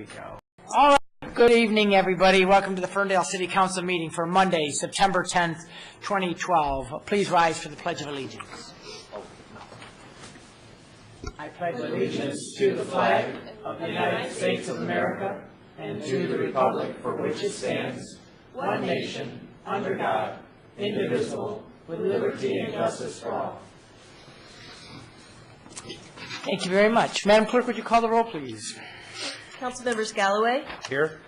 we go. All right, good evening, everybody. Welcome to the Ferndale City Council meeting for Monday, September 10th, 2012. Please rise for the Pledge of Allegiance. I pledge allegiance to the flag of the United States of America and to the republic for which it stands, one nation, under God, indivisible, with liberty and justice for all. Thank you very much. Madam Clerk, would you call the roll, please? Council members Galloway. Here.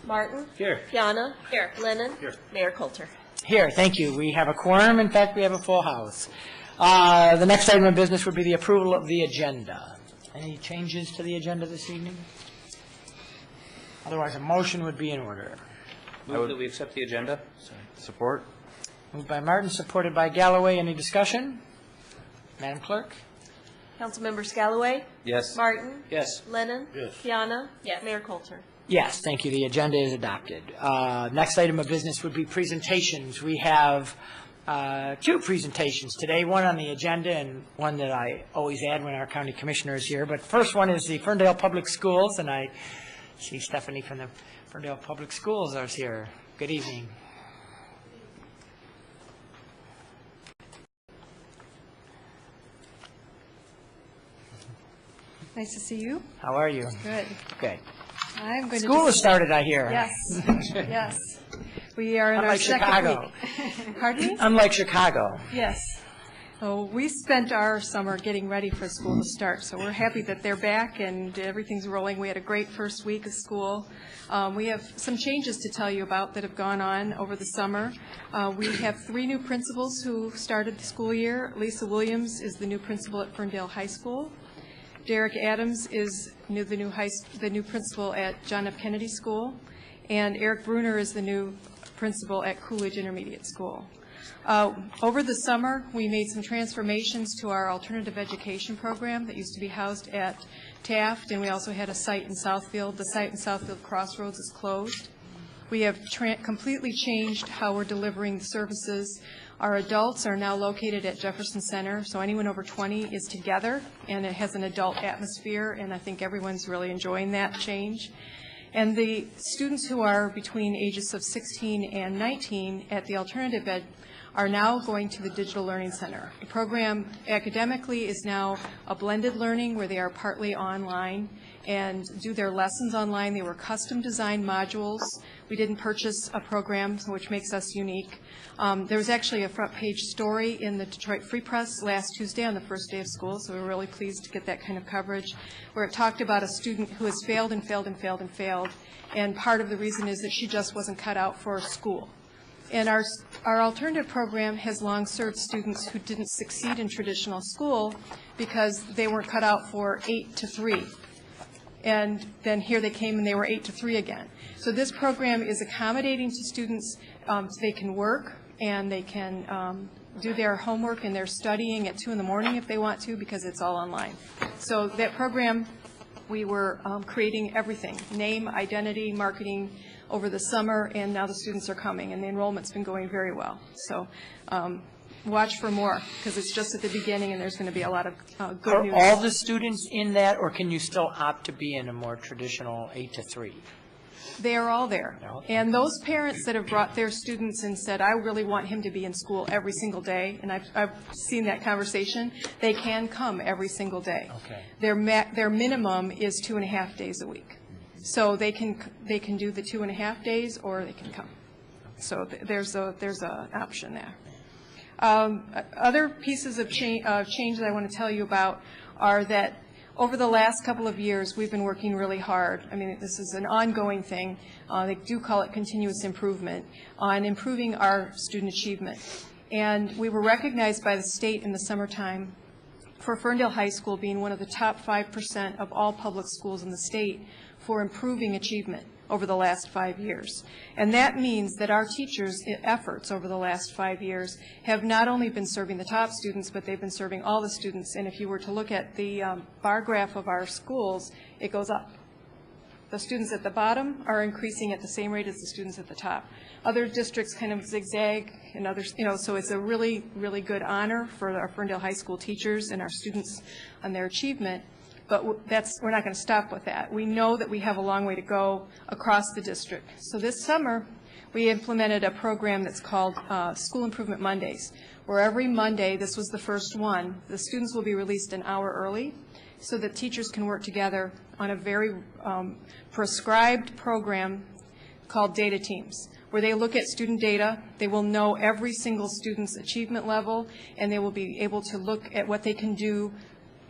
Martin. Here. Piana. Here. Lennon. Here. Mayor Coulter. Here, thank you. We have a quorum. In fact, we have a full house. The next item of business would be the approval of the agenda. Any changes to the agenda this evening? Otherwise, a motion would be in order. Move that we accept the agenda. Support. Moved by Martin, supported by Galloway. Any discussion? Madam Clerk? Council members Galloway. Yes. Martin. Yes. Lennon. Yes. Piana. Yes. Mayor Coulter. Yes, thank you. The agenda is adopted. Next item of business would be presentations. We have two presentations today, one on the agenda and one that I always add when our county commissioner is here. But first one is the Ferndale Public Schools, and I see Stephanie from the Ferndale Public Schools is here. Good evening. Nice to see you. How are you? Good. Good. I'm going School to has started, I hear. Yes. Yes. We are in our Unlike second Chicago. week. Pardon me? Unlike Chicago. Yes. So we spent our summer getting ready for school to start. So we're happy that they're back and everything's rolling. We had a great first week of school. We have some changes to tell you about that have gone on over the summer. We have 3 new principals who started the school year. Lisa Williams is the new principal at Ferndale High School. Derek Adams is the new principal at John F. Kennedy School, and Eric Bruner is the new principal at Coolidge Intermediate School. Over the summer, we made some transformations to our alternative education program that used to be housed at Taft, and we also had a site in Southfield. The site in Southfield Crossroads is closed. We have completely changed how we're delivering the services. Our adults are now located at Jefferson Center, so anyone over 20 is together, and it has an adult atmosphere, and I think everyone's really enjoying that change. And the students who are between ages of 16 and 19 at the alternative ed are now going to the Digital Learning Center. The program academically is now a blended learning where they are partly online and do their lessons online. They were custom designed modules. We didn't purchase a program, which makes us unique. There was actually a front page story in the Detroit Free Press last Tuesday on the first day of school, so we were really pleased to get that kind of coverage, where it talked about a student who has failed and failed and failed and failed, and part of the reason is that she just wasn't cut out for school. And our alternative program has long served students who didn't succeed in traditional school because they weren't cut out for 8 to 3. And then here they came and they were 8 to 3 again. So this program is accommodating to students. So they can work and they can do their homework and their studying at 2 in the morning if they want to, because it's all online. So that program, we were creating everything, name, identity, marketing, over the summer, and now the students are coming, and the enrollment's been going very well. So watch for more, because it's just at the beginning, and there's going to be a lot of good news. Are all the students in that, or can you still opt to be in a more traditional 8 to 3? They are all there. Okay. And those parents that have brought their students and said, I really want him to be in school every single day, and I've seen that conversation, they can come every single day. Okay. Their minimum is 2.5 days a week. So they can do the 2.5 days, or they can come. So there's an option there. Other pieces of change that I want to tell you about are that over the last couple of years, we've been working really hard. I mean, this is an ongoing thing. They do call it continuous improvement on improving our student achievement. And we were recognized by the state in the summertime for Ferndale High School being one of the top 5% of all public schools in the state for improving achievement over the last 5 years. And that means that our teachers' efforts over the last 5 years have not only been serving the top students, but they've been serving all the students. And if you were to look at the bar graph of our schools, it goes up. The students at the bottom are increasing at the same rate as the students at the top. Other districts kind of zigzag, and others, so it's a really, really good honor for our Ferndale High School teachers and our students on their achievement. But we're not going to stop with that. We know that we have a long way to go across the district. So this summer, we implemented a program that's called School Improvement Mondays, where every Monday, this was the first one, the students will be released an hour early so that teachers can work together on a very prescribed program called Data Teams, where they look at student data. They will know every single student's achievement level, and they will be able to look at what they can do.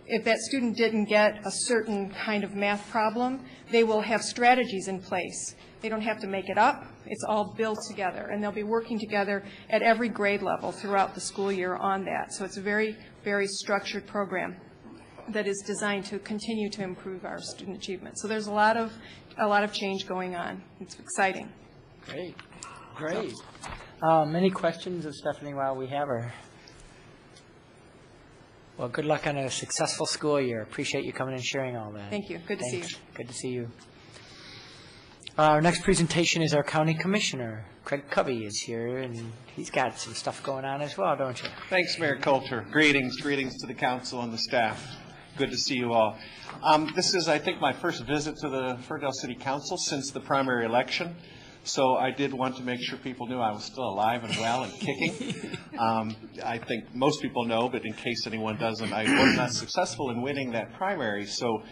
If that student didn't get a certain kind of math problem, they will have strategies in place. They don't have to make it up. It's all built together, and they'll be working together at every grade level throughout the school year on that. So it's a very, very structured program that is designed to continue to improve our student achievement. So there's a lot of change going on. It's exciting. Great, great. Any questions of Stephanie while we have her? Well, good luck on a successful school year. Appreciate you coming and sharing all that. Thank you. Good to see you. Good to see you. Our next presentation is our county commissioner. Craig Covey is here, and he's got some stuff going on as well, don't you? Thanks, Mayor Coulter. Greetings to the council and the staff. Good to see you all. This is, I think, my first visit to the Ferndale City Council since the primary election. So I did want to make sure people knew I was still alive and well and kicking. I think most people know, but in case anyone doesn't, I was not successful in winning that primary. So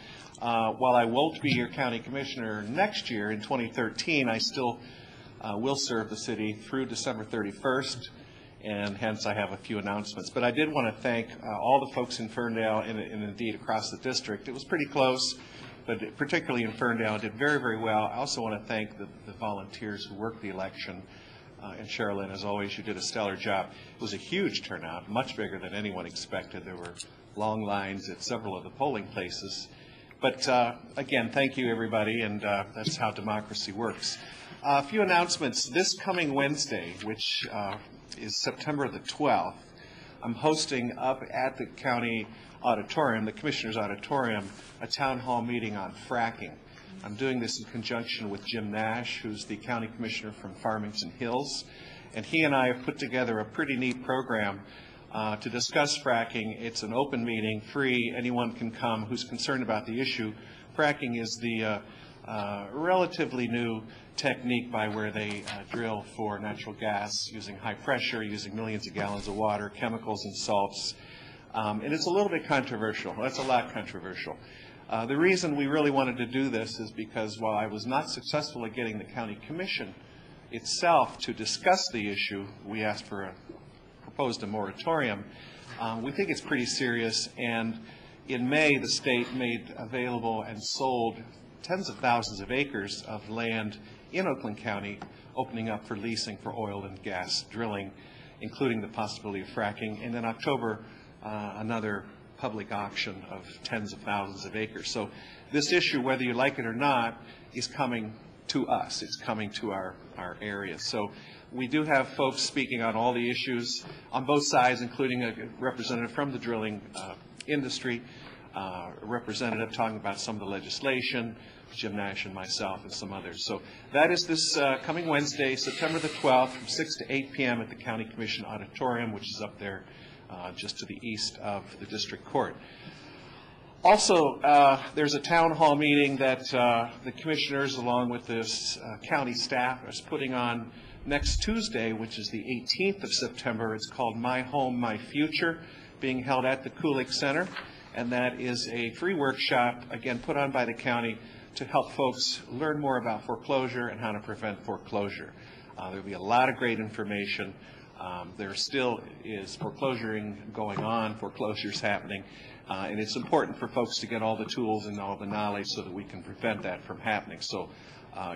while I won't be your county commissioner next year in 2013, I still will serve the city through December 31st, and hence I have a few announcements. But I did want to thank all the folks in Ferndale and indeed across the district. It was pretty close, but particularly in Ferndale, did very, very well. I also want to thank the volunteers who worked the election. And Sherilyn, as always, you did a stellar job. It was a huge turnout, much bigger than anyone expected. There were long lines at several of the polling places. But again, thank you, everybody, and that's how democracy works. A few announcements. This coming Wednesday, which is September the 12th, I'm hosting up at the county auditorium, the Commissioner's Auditorium, a town hall meeting on fracking. I'm doing this in conjunction with Jim Nash, who's the county commissioner from Farmington Hills, and he and I have put together a pretty neat program to discuss fracking. It's an open meeting, free. Anyone can come who's concerned about the issue. Fracking is the relatively new technique by where they drill for natural gas using high pressure, using millions of gallons of water, chemicals and salts. And it's a little bit controversial. That's a lot controversial. The reason we really wanted to do this is because while I was not successful at getting the county commission itself to discuss the issue, we asked for proposed a moratorium. We think it's pretty serious, and in May the state made available and sold tens of thousands of acres of land in Oakland County, opening up for leasing for oil and gas drilling, including the possibility of fracking. And in October, another public auction of tens of thousands of acres. So this issue, whether you like it or not, is coming to us. It's coming to our area. So we do have folks speaking on all the issues on both sides, including a representative from the drilling industry, a representative talking about some of the legislation, Jim Nash and myself and some others. So that is this coming Wednesday, September the 12th, from 6 to 8 p.m. at the County Commission Auditorium, which is up there just to the east of the district court. Also, there's a town hall meeting that the commissioners, along with this county staff, is putting on next Tuesday, which is the 18th of September. It's called My Home, My Future, being held at the Kulik Center. And that is a free workshop, again, put on by the county to help folks learn more about foreclosure and how to prevent foreclosure. There'll be a lot of great information. There still is foreclosuring going on, foreclosures happening, and it's important for folks to get all the tools and all the knowledge so that we can prevent that from happening. So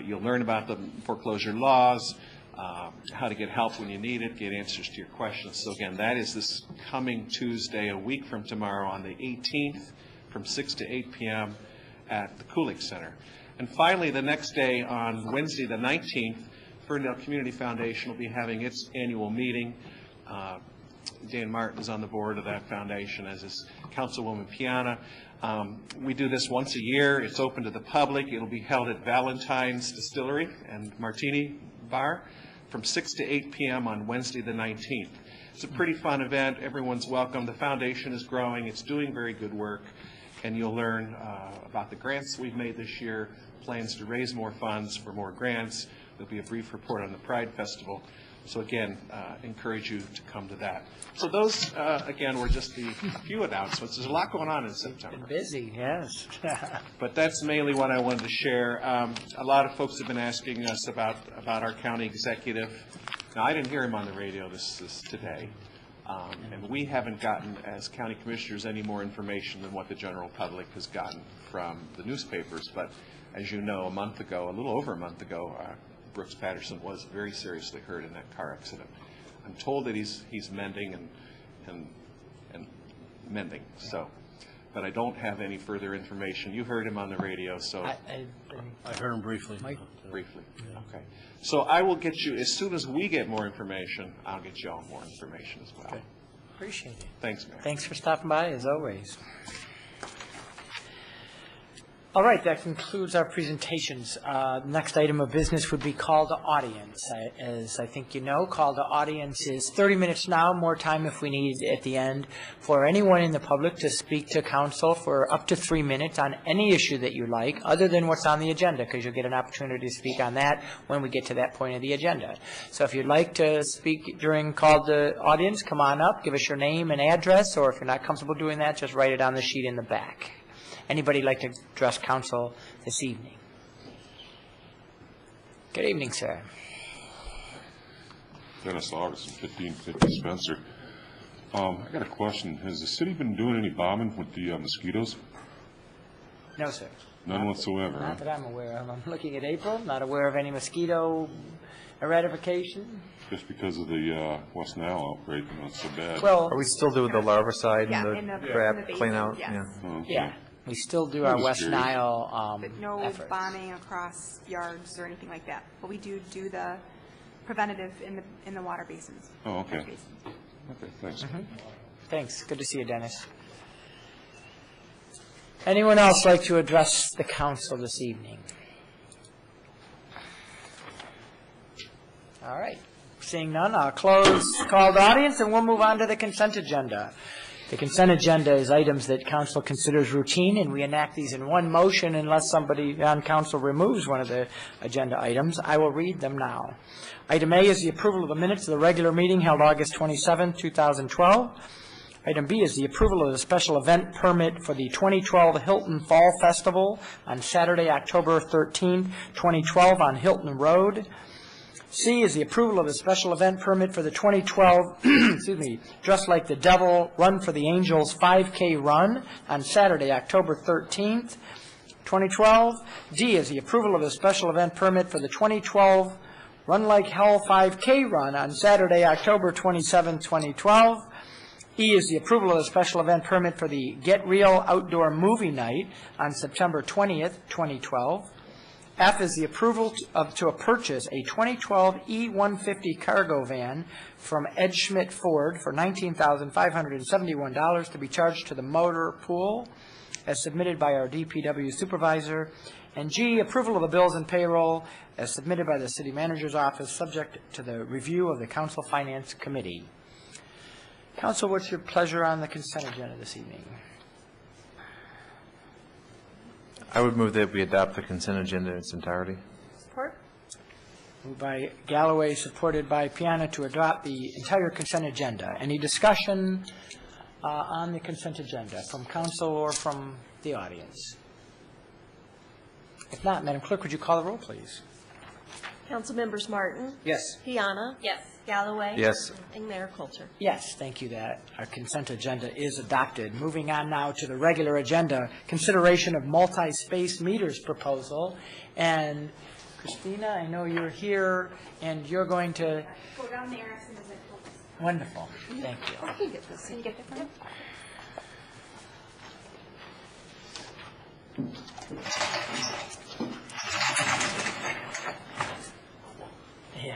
you'll learn about the foreclosure laws, how to get help when you need it, get answers to your questions. So again, that is this coming Tuesday, a week from tomorrow, on the 18th, from 6 to 8 p.m. at the Kulik Center. And finally, the next day, on Wednesday the 19th, Ferndale Community Foundation will be having its annual meeting. Dan Martin is on the board of that foundation, as is Councilwoman Piana. We do this once a year. It's open to the public. It'll be held at Valentine's Distillery and Martini Bar from 6 to 8 p.m. on Wednesday the 19th. It's a pretty fun event. Everyone's welcome. The foundation is growing. It's doing very good work. and you'll learn about the grants we've made this year, plans to raise more funds for more grants. There'll be a brief report on the Pride Festival. So again, encourage you to come to that. So those, again, were just the few announcements. There's a lot going on in September. Been busy, yes. But that's mainly what I wanted to share. A lot of folks have been asking us about our county executive. Now, I didn't hear him on the radio this today. And we haven't gotten, as county commissioners, any more information than what the general public has gotten from the newspapers. But as you know, a little over a month ago, Brooks Patterson was very seriously hurt in that car accident. I'm told that he's mending and mending. So, but I don't have any further information. You heard him on the radio, so I heard him briefly. briefly. Yeah. Okay. So I will get you as soon as we get more information. I'll get you all more information as well. Okay. Appreciate it. Thanks, Mayor. Thanks for stopping by, as always. All right, that concludes our presentations. Next item of business would be call to audience. As I think you know, call to audience is 30 minutes now, more time if we need at the end, for anyone in the public to speak to council for up to 3 minutes on any issue that you like, other than what's on the agenda, because you'll get an opportunity to speak on that when we get to that point of the agenda. So if you'd like to speak during call to audience, come on up, give us your name and address, or if you're not comfortable doing that, just write it on the sheet in the back. Anybody like to address council this evening? Good evening, sir. Dennis Augustin, 1550 Spencer. I got a question. Has the city been doing any bombing with the mosquitoes? No, sir. None whatsoever, huh? Not that I'm aware of. I'm looking at April, not aware of any mosquito eradication. Just because of the West Nile outbreak, not so bad. Well, Are we still doing the larvicide Yeah, and in the the crab basin, clean out? yes. Yeah. Oh, okay. yeah, we still do our I'm just West curious. Nile But no efforts. bombing across yards or anything like that. But we do the preventative in the water basins. Oh, okay. catch basins. Okay, thanks. Thanks. Good to see you, Dennis. Anyone else like to address the council this evening? All right. Seeing none, I'll close called audience, and we'll move on to the consent agenda. The consent agenda is items that council considers routine, and we enact these in one motion unless somebody on council removes one of the agenda items. I will read them now. Item A is the approval of the minutes of the regular meeting held August 27, 2012. Item B is the approval of the special event permit for the 2012 Hilton Fall Festival on Saturday, October 13, 2012 on Hilton Road. C is the approval of the special event permit for the 2012, Dress Like the Devil Run for the Angels 5K Run on Saturday, October 13th, 2012. D is the approval of the special event permit for the 2012 Run Like Hell 5K Run on Saturday, October 27th, 2012. E is the approval of the special event permit for the Get Real Outdoor Movie Night on September 20th, 2012. F is the approval to purchase a 2012 E-150 cargo van from Ed Schmidt Ford for $19,571 to be charged to the motor pool as submitted by our DPW supervisor. And G, approval of the bills and payroll as submitted by the city manager's office, subject to the review of the council finance committee. Council, what's your pleasure on the consent agenda this evening? I would move that we adopt the consent agenda in its entirety. Support? Moved by Galloway, supported by Piana to adopt the entire consent agenda. Any discussion on the consent agenda from council or from the audience? If not, Madam Clerk, would you call the roll, please? Councilmembers Martin? Yes. Piana? Yes. Galloway? Yes. And Mayor Coulter? Yes, thank you. That our consent agenda is adopted. Moving on now to the regular agenda, consideration of multi-space meters proposal. And Christina, I know you're here, and you're going to. Go down there as soon as I pull this. Wonderful. Thank you. I can get this. Can you get that from me? Yeah.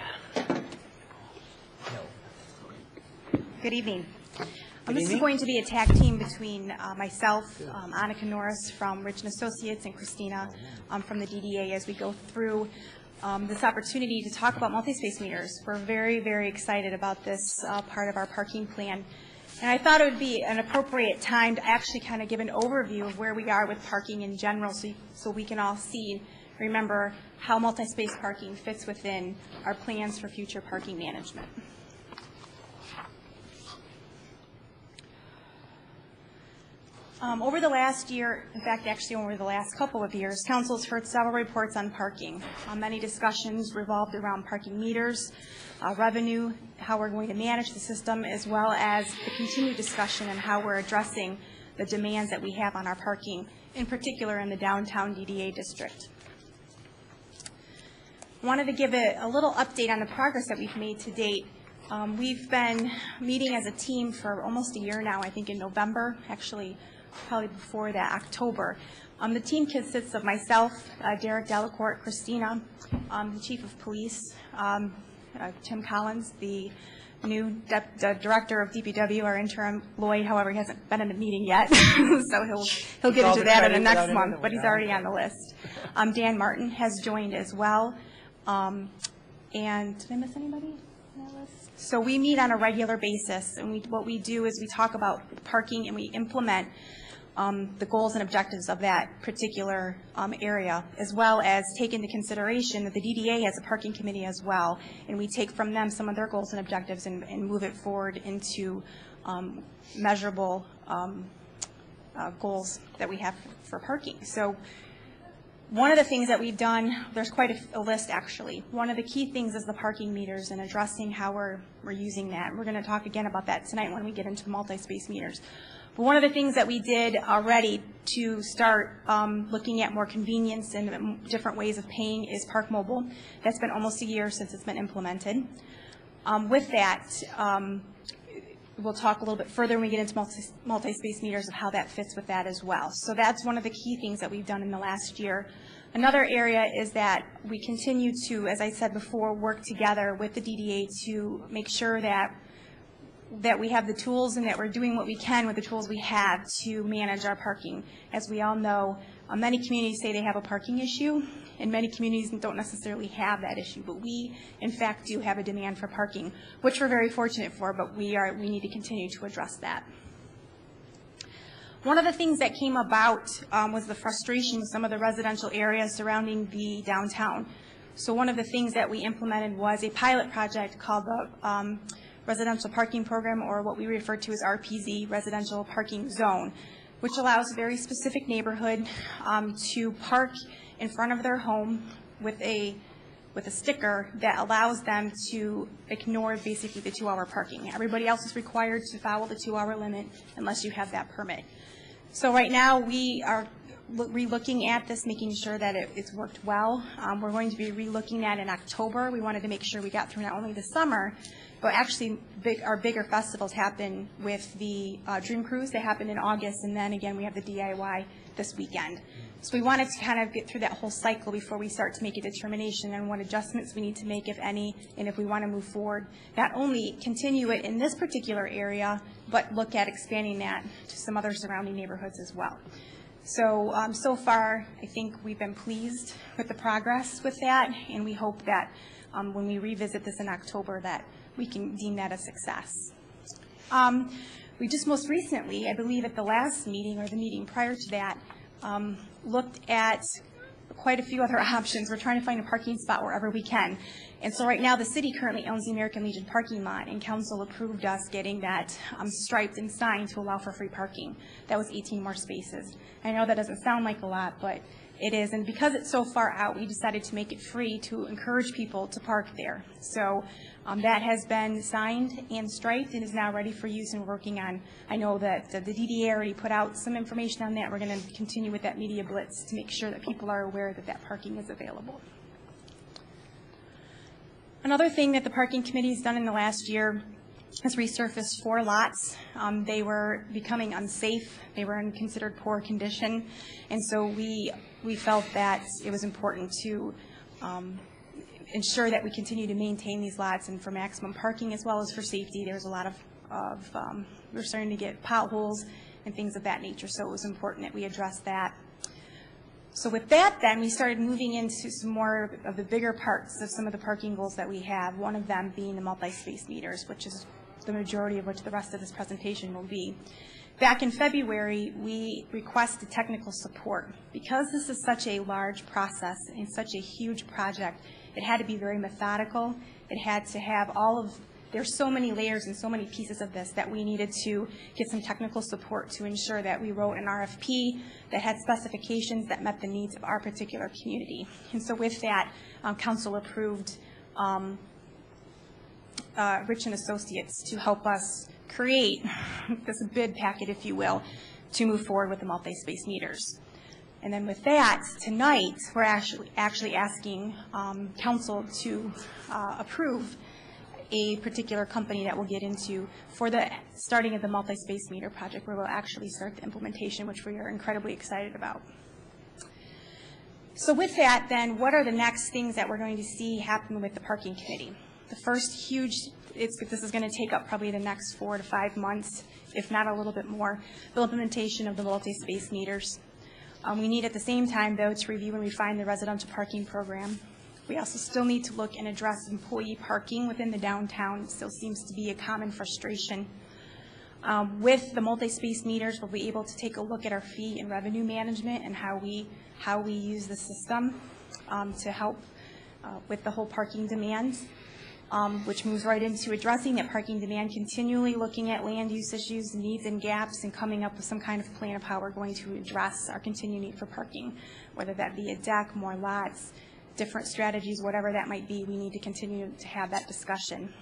Good evening. Good This evening. is going to be a tag team between myself, Annika Norris from Rich & Associates, and Christina from the DDA as we go through this opportunity to talk about multi-space meters. We're very, very excited about this part of our parking plan. And I thought it would be an appropriate time to actually kind of give an overview of where we are with parking in general, so we can all see, remember how multi-space parking fits within our plans for future parking management. Over the last year, in fact, actually over the last couple of years, Council has heard several reports on parking. Many discussions revolved around parking meters, revenue, how we're going to manage the system, as well as the continued discussion on how we're addressing the demands that we have on our parking, in particular in the downtown DDA district. I wanted to give a little update on the progress that we've made to date. We've been meeting as a team for almost a year now, I think in November, actually probably before that, October. The team consists of myself, Derek Delacourt, Christina, the Chief of Police, Tim Collins, the new Director of DPW, our interim, Lloyd, however, he hasn't been in a meeting yet, so he'll get into that in the next month, but he's already on the list. Dan Martin has joined as well. And did I miss anybody on that list? So we meet on a regular basis, and what we do is we talk about parking and we implement the goals and objectives of that particular area, as well as take into consideration that the DDA has a parking committee as well, and we take from them some of their goals and objectives and move it forward into measurable goals that we have for parking. So one of the things that we've done, there's quite a list actually. One of the key things is the parking meters and addressing how we're using that. We're going to talk again about that tonight when we get into the multi-space meters. But one of the things that we did already to start looking at more convenience and different ways of paying is Park Mobile. That's been almost a year since it's been implemented. With that, we'll talk a little bit further when we get into multi-space meters of how that fits with that as well. So that's one of the key things that we've done in the last year. Another area is that we continue to, as I said before, work together with the DDA to make sure that we have the tools and that we're doing what we can with the tools we have to manage our parking. As we all know, many communities say they have a parking issue, and many communities don't necessarily have that issue, but we, in fact, do have a demand for parking, which we're very fortunate for, but we need to continue to address that. One of the things that came about was the frustration in some of the residential areas surrounding the downtown. So one of the things that we implemented was a pilot project called the Residential Parking Program, or what we refer to as RPZ, Residential Parking Zone, which allows a very specific neighborhood to park in front of their home with a sticker that allows them to ignore basically the 2-hour parking. Everybody else is required to follow the 2-hour limit unless you have that permit. So right now we are re-looking at this, making sure that it's worked well. We're going to be re-looking at it in October. We wanted to make sure we got through not only the summer, but actually our bigger festivals happen with the Dream Cruise. They happen in August, and then again we have the DIY this weekend. So we wanted to kind of get through that whole cycle before we start to make a determination on what adjustments we need to make, if any, and if we want to move forward, not only continue it in this particular area, but look at expanding that to some other surrounding neighborhoods as well. So, so far, I think we've been pleased with the progress with that, and we hope that when we revisit this in October that we can deem that a success. We just most recently, I believe at the last meeting or the meeting prior to that, looked at quite a few other options. We're trying to find a parking spot wherever we can. And so right now the city currently owns the American Legion parking lot, and council approved us getting that striped and signed to allow for free parking. That was 18 more spaces. I know that doesn't sound like a lot, but it is. And because it's so far out, we decided to make it free to encourage people to park there. So that has been signed and striped and is now ready for use, and we're working on, I know that the DDA already put out some information on that. We're going to continue with that media blitz to make sure that people are aware that that parking is available. Another thing that the parking committee has done in the last year has resurfaced 4 lots. They were becoming unsafe. They were in considered poor condition. And so we felt that it was important to ensure that we continue to maintain these lots and for maximum parking as well as for safety. There's a lot of we're starting to get potholes and things of that nature, so it was important that we address that. So with that, then, we started moving into some more of the bigger parts of some of the parking goals that we have, one of them being the multi-space meters, which is the majority of which the rest of this presentation will be. Back in February, we requested technical support. Because this is such a large process and such a huge project, it had to be very methodical. It had to have there's so many layers and so many pieces of this that we needed to get some technical support to ensure that we wrote an RFP that had specifications that met the needs of our particular community. And so with that, council approved Rich and Associates to help us create this bid packet, if you will, to move forward with the multi-space meters. And then with that, tonight, we're actually asking council to approve a particular company that we'll get into for the starting of the multi-space meter project, where we'll actually start the implementation, which we are incredibly excited about. So with that, then, what are the next things that we're going to see happen with the parking committee? The first huge, this is going to take up probably the next 4 to 5 months, if not a little bit more, the implementation of the multi-space meters. We need at the same time, though, to review and refine the residential parking program. We also still need to look and address employee parking within the downtown. It still seems to be a common frustration. With the multi-space meters, we'll be able to take a look at our fee and revenue management and how we use the system to help with the whole parking demand, which moves right into addressing that parking demand, continually looking at land use issues, needs and gaps, and coming up with some kind of plan of how we're going to address our continued need for parking, whether that be a deck, more lots, different strategies, whatever that might be. We need to continue to have that discussion.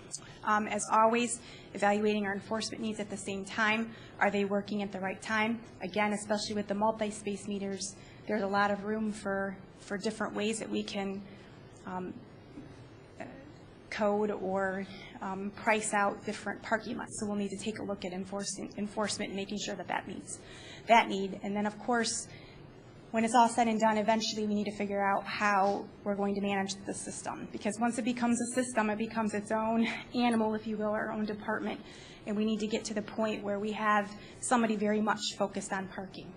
As always, evaluating our enforcement needs at the same time. Are they working at the right time? Again, especially with the multi-space meters, there's a lot of room for different ways that we can code or price out different parking lots. So we'll need to take a look at enforcement and making sure that that meets that need. And then, of course, when it's all said and done, eventually we need to figure out how we're going to manage the system. Because once it becomes a system, it becomes its own animal, if you will, our own department. And we need to get to the point where we have somebody very much focused on parking.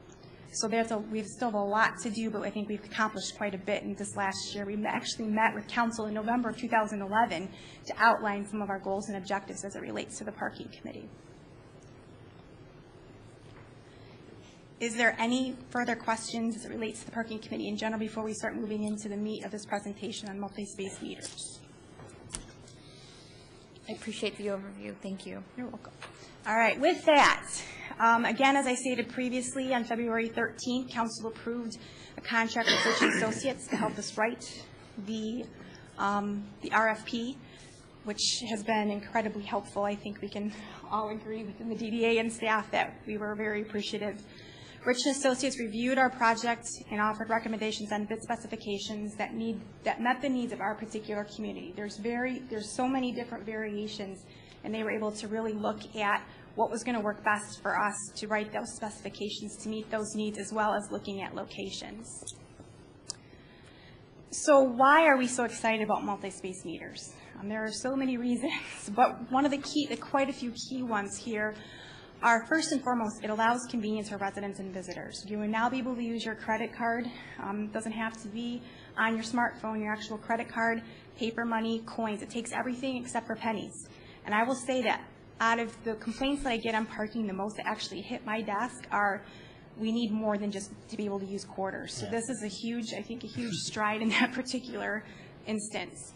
So we still have a lot to do, but I think we've accomplished quite a bit in this last year. We actually met with council in November of 2011 to outline some of our goals and objectives as it relates to the parking committee. Is there any further questions as it relates to the parking committee in general before we start moving into the meat of this presentation on multi-space meters? I appreciate the overview. Thank you. You're welcome. All right, with that, again, as I stated previously, on February 13th, council approved a contract with Rich Associates to help us write the RFP, which has been incredibly helpful. I think we can all agree within the DDA and staff that we were very appreciative. Rich Associates reviewed our project and offered recommendations on bid specifications that met the needs of our particular community. There's so many different variations, and they were able to really look at what was going to work best for us to write those specifications to meet those needs, as well as looking at locations. So why are we so excited about multi-space meters? There are so many reasons, but one of quite a few key ones here are, first and foremost, it allows convenience for residents and visitors. You will now be able to use your credit card. It doesn't have to be on your smartphone, your actual credit card, paper money, coins. It takes everything except for pennies. And I will say that out of the complaints that I get on parking, the most that actually hit my desk are, we need more than just to be able to use quarters. So this is a huge stride in that particular instance.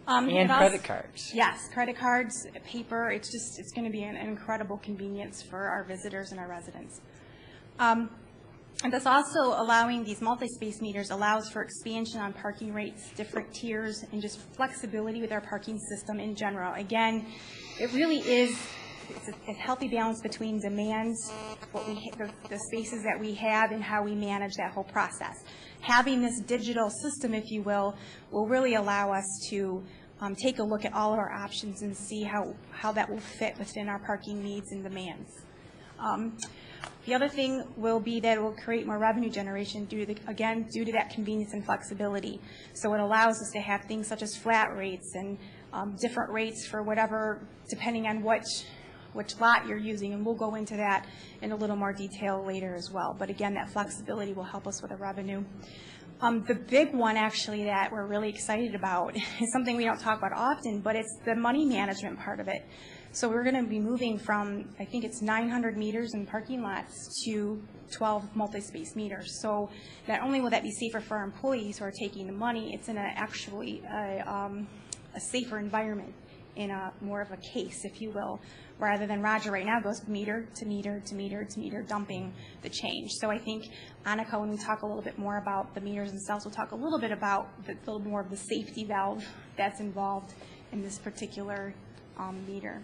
And credit cards. Yes, credit cards, paper. It's going to be an incredible convenience for our visitors and our residents. And thus also allowing these multi-space meters allows for expansion on parking rates, different tiers, and just flexibility with our parking system in general. Again, it really is a healthy balance between demands, the spaces that we have, and how we manage that whole process. Having this digital system, if you will really allow us to take a look at all of our options and see how that will fit within our parking needs and demands. The other thing will be that it will create more revenue generation due to that convenience and flexibility. So it allows us to have things such as flat rates and different rates for whatever, depending on which lot you're using, and we'll go into that in a little more detail later as well. But again, that flexibility will help us with the revenue. The big one, actually, that we're really excited about is something we don't talk about often, but it's the money management part of it. So we're going to be moving from, I think it's 900 meters in parking lots to 12 multi-space meters. So not only will that be safer for our employees who are taking the money, it's in actually a safer environment, in a more of a case, if you will, rather than Roger right now goes meter to meter to meter to meter, dumping the change. So I think, Annika, when we talk a little bit more about the meters themselves, we'll talk a little bit about the more of the safety valve that's involved in this particular meter.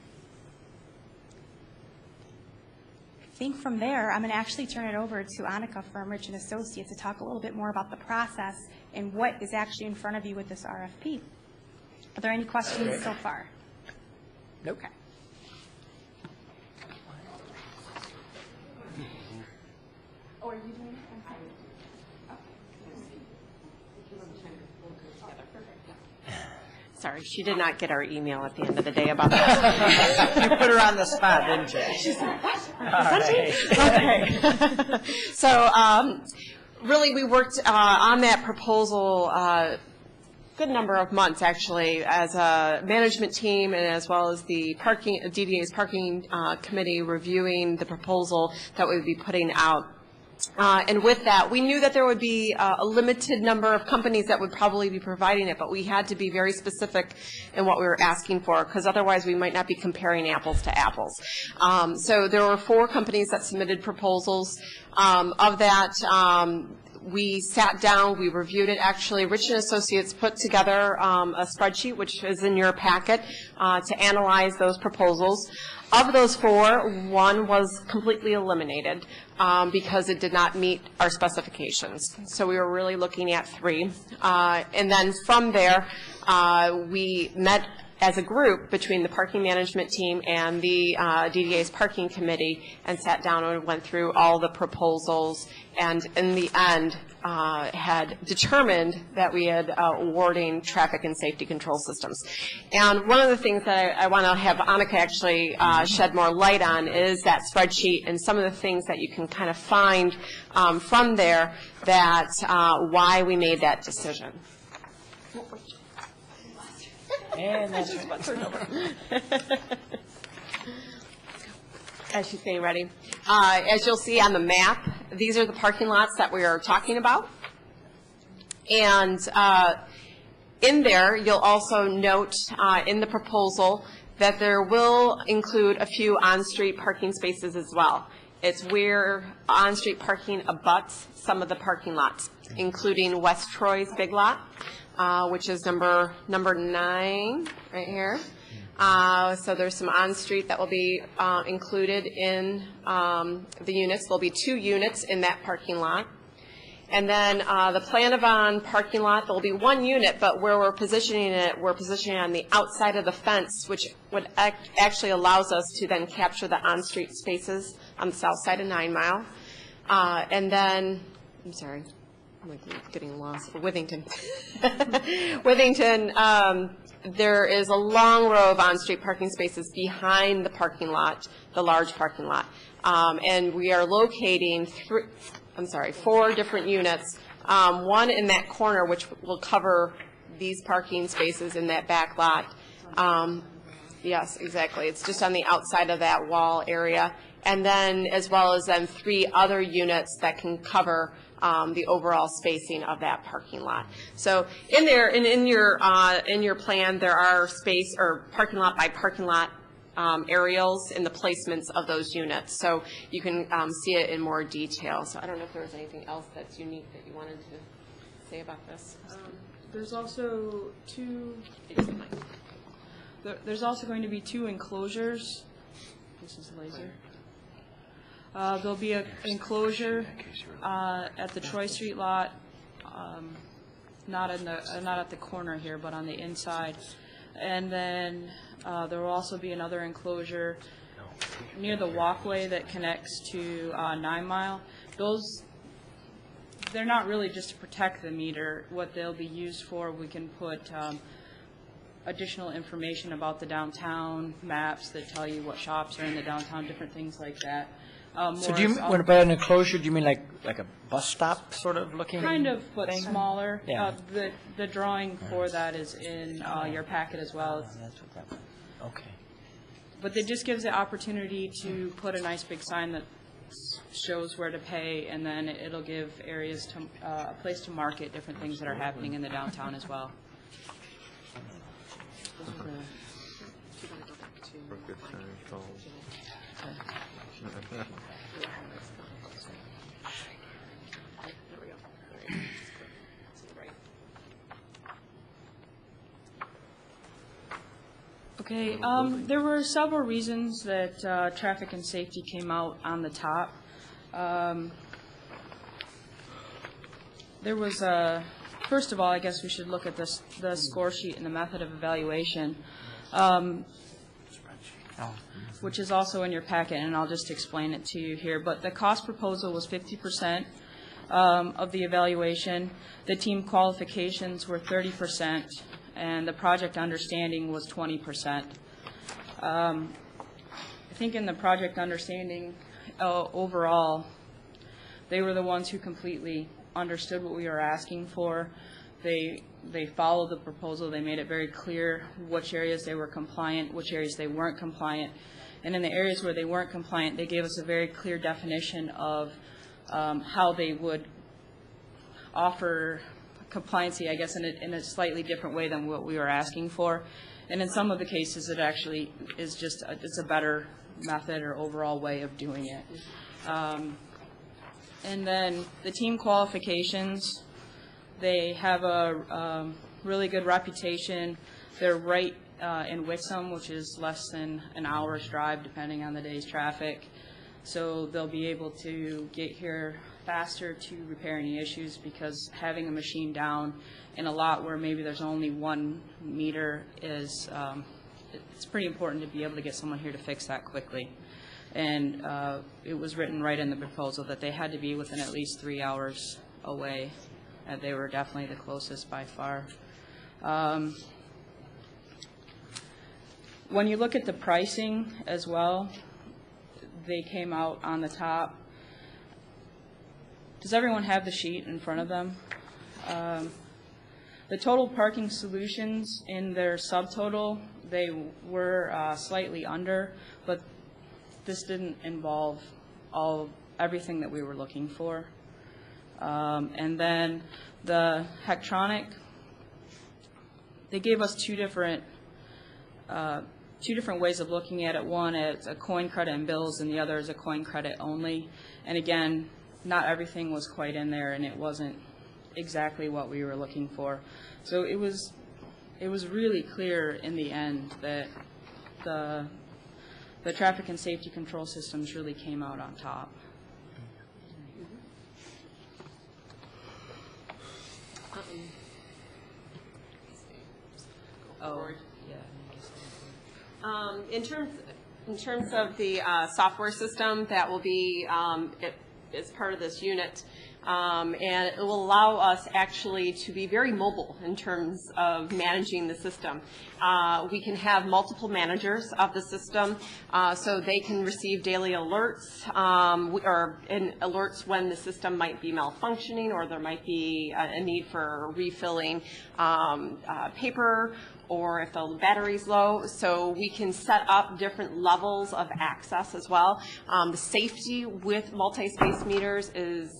I think from there, I'm going to actually turn it over to Annika from Rich and Associates to talk a little bit more about the process and what is actually in front of you with this RFP. Are there any questions so far? Nope. Okay. Oh, are you doing it? Sorry, she did not get our email at the end of the day about that. You put her on the spot, didn't you? Okay. So really, we worked on that proposal good number of months, actually, as a management team and as well as the DDA's parking committee reviewing the proposal that we would be putting out. And with that, we knew that there would be a limited number of companies that would probably be providing it, but we had to be very specific in what we were asking for, because otherwise we might not be comparing apples to apples. So there were 4 companies that submitted proposals. Of that, we sat down, we reviewed it. Actually, Rich and Associates put together a spreadsheet, which is in your packet, to analyze those proposals. Of those 4, 1 was completely eliminated because it did not meet our specifications. So we were really looking at 3. And then from there, we met as a group between the parking management team and the DDA's parking committee and sat down and went through all the proposals, and in the end had determined that we had awarding traffic and safety control systems. And one of the things that I want to have Annika actually shed more light on is that spreadsheet and some of the things that you can kind of find from there that why we made that decision. And that's As she's getting ready. As you'll see on the map, these are the parking lots that we are talking about. And in there, you'll also note in the proposal that there will include a few on-street parking spaces as well. It's where on-street parking abuts some of the parking lots, including West Troy's big lot, which is number 9 right here. So there's some on-street that will be included in the units. There'll be 2 units in that parking lot. And then the Planavon parking lot, there'll be 1 unit, but where we're positioning it on the outside of the fence, which would actually allows us to then capture the on-street spaces on the south side of 9 Mile. And then, I'm sorry, I'm like getting lost. Withington. Withington, there is a long row of on-street parking spaces behind the parking lot, the large parking lot. And we are locating 4 different units, 1 in that corner, which will cover these parking spaces in that back lot. Yes, exactly. It's just on the outside of that wall area. And then, as well as then 3 other units that can cover the overall spacing of that parking lot. So in there, in your plan, there are space or parking lot by parking lot aerials in the placements of those units. So you can see it in more detail. So I don't know if there was anything else that's unique that you wanted to say about this. There's also 2. There's also going to be 2 enclosures. This is laser. There'll be an enclosure at the Troy Street lot, not at the corner here, but on the inside. And then there will also be another enclosure near the walkway that connects to 9 Mile. They're not really just to protect the meter. What they'll be used for, we can put additional information about the downtown, maps that tell you what shops are in the downtown, different things like that. So do you, when by an enclosure, do you mean like a bus stop sort of looking? Kind of, but thing? smaller. Yeah. The drawing for that is in your packet as well. That's what that was. Okay. But it just gives the opportunity to put a nice big sign that shows where to pay, and then it'll give areas to, a place to market different things that are happening in the downtown as well. Okay, there were several reasons that traffic and safety came out on the top. There was first of all, I guess we should look at the score sheet and the method of evaluation, which is also in your packet, and I'll just explain it to you here. But the cost proposal was 50% of the evaluation. The team qualifications were 30%. And the project understanding was 20%. I think in the project understanding, overall, they were the ones who completely understood what we were asking for. They followed the proposal. They made it very clear which areas they were compliant, which areas they weren't compliant. And in the areas where they weren't compliant, they gave us a very clear definition of how they would offer compliancy, I guess, in a slightly different way than what we were asking for. And in some of the cases, it actually is just, it's a better method or overall way of doing it. And then the team qualifications, they have a really good reputation. They're right in Wixom, which is less than an hour's drive, depending on the day's traffic. So they'll be able to get here faster to repair any issues, because having a machine down in a lot where maybe there's only 1 meter is, it's pretty important to be able to get someone here to fix that quickly. And it was written right in the proposal that they had to be within at least 3 hours away, and they were definitely the closest by far. When you look at the pricing as well, they came out on the top. Does everyone have the sheet in front of them? The total parking solutions in their subtotal, they were slightly under, but this didn't involve everything that we were looking for. And then the Hectronic, they gave us two different ways of looking at it. One is a coin credit and bills, and the other is a coin credit only. And again, not everything was quite in there, and it wasn't exactly what we were looking for. So it was really clear in the end that the traffic and safety control systems really came out on top. Oh, yeah. In terms of the software system that will be as part of this unit, and it will allow us actually to be very mobile in terms of managing the system. We can have multiple managers of the system, so they can receive daily alerts or alerts when the system might be malfunctioning, or there might be a need for refilling paper, or if the battery's low. So we can set up different levels of access as well. The safety with multi-space meters is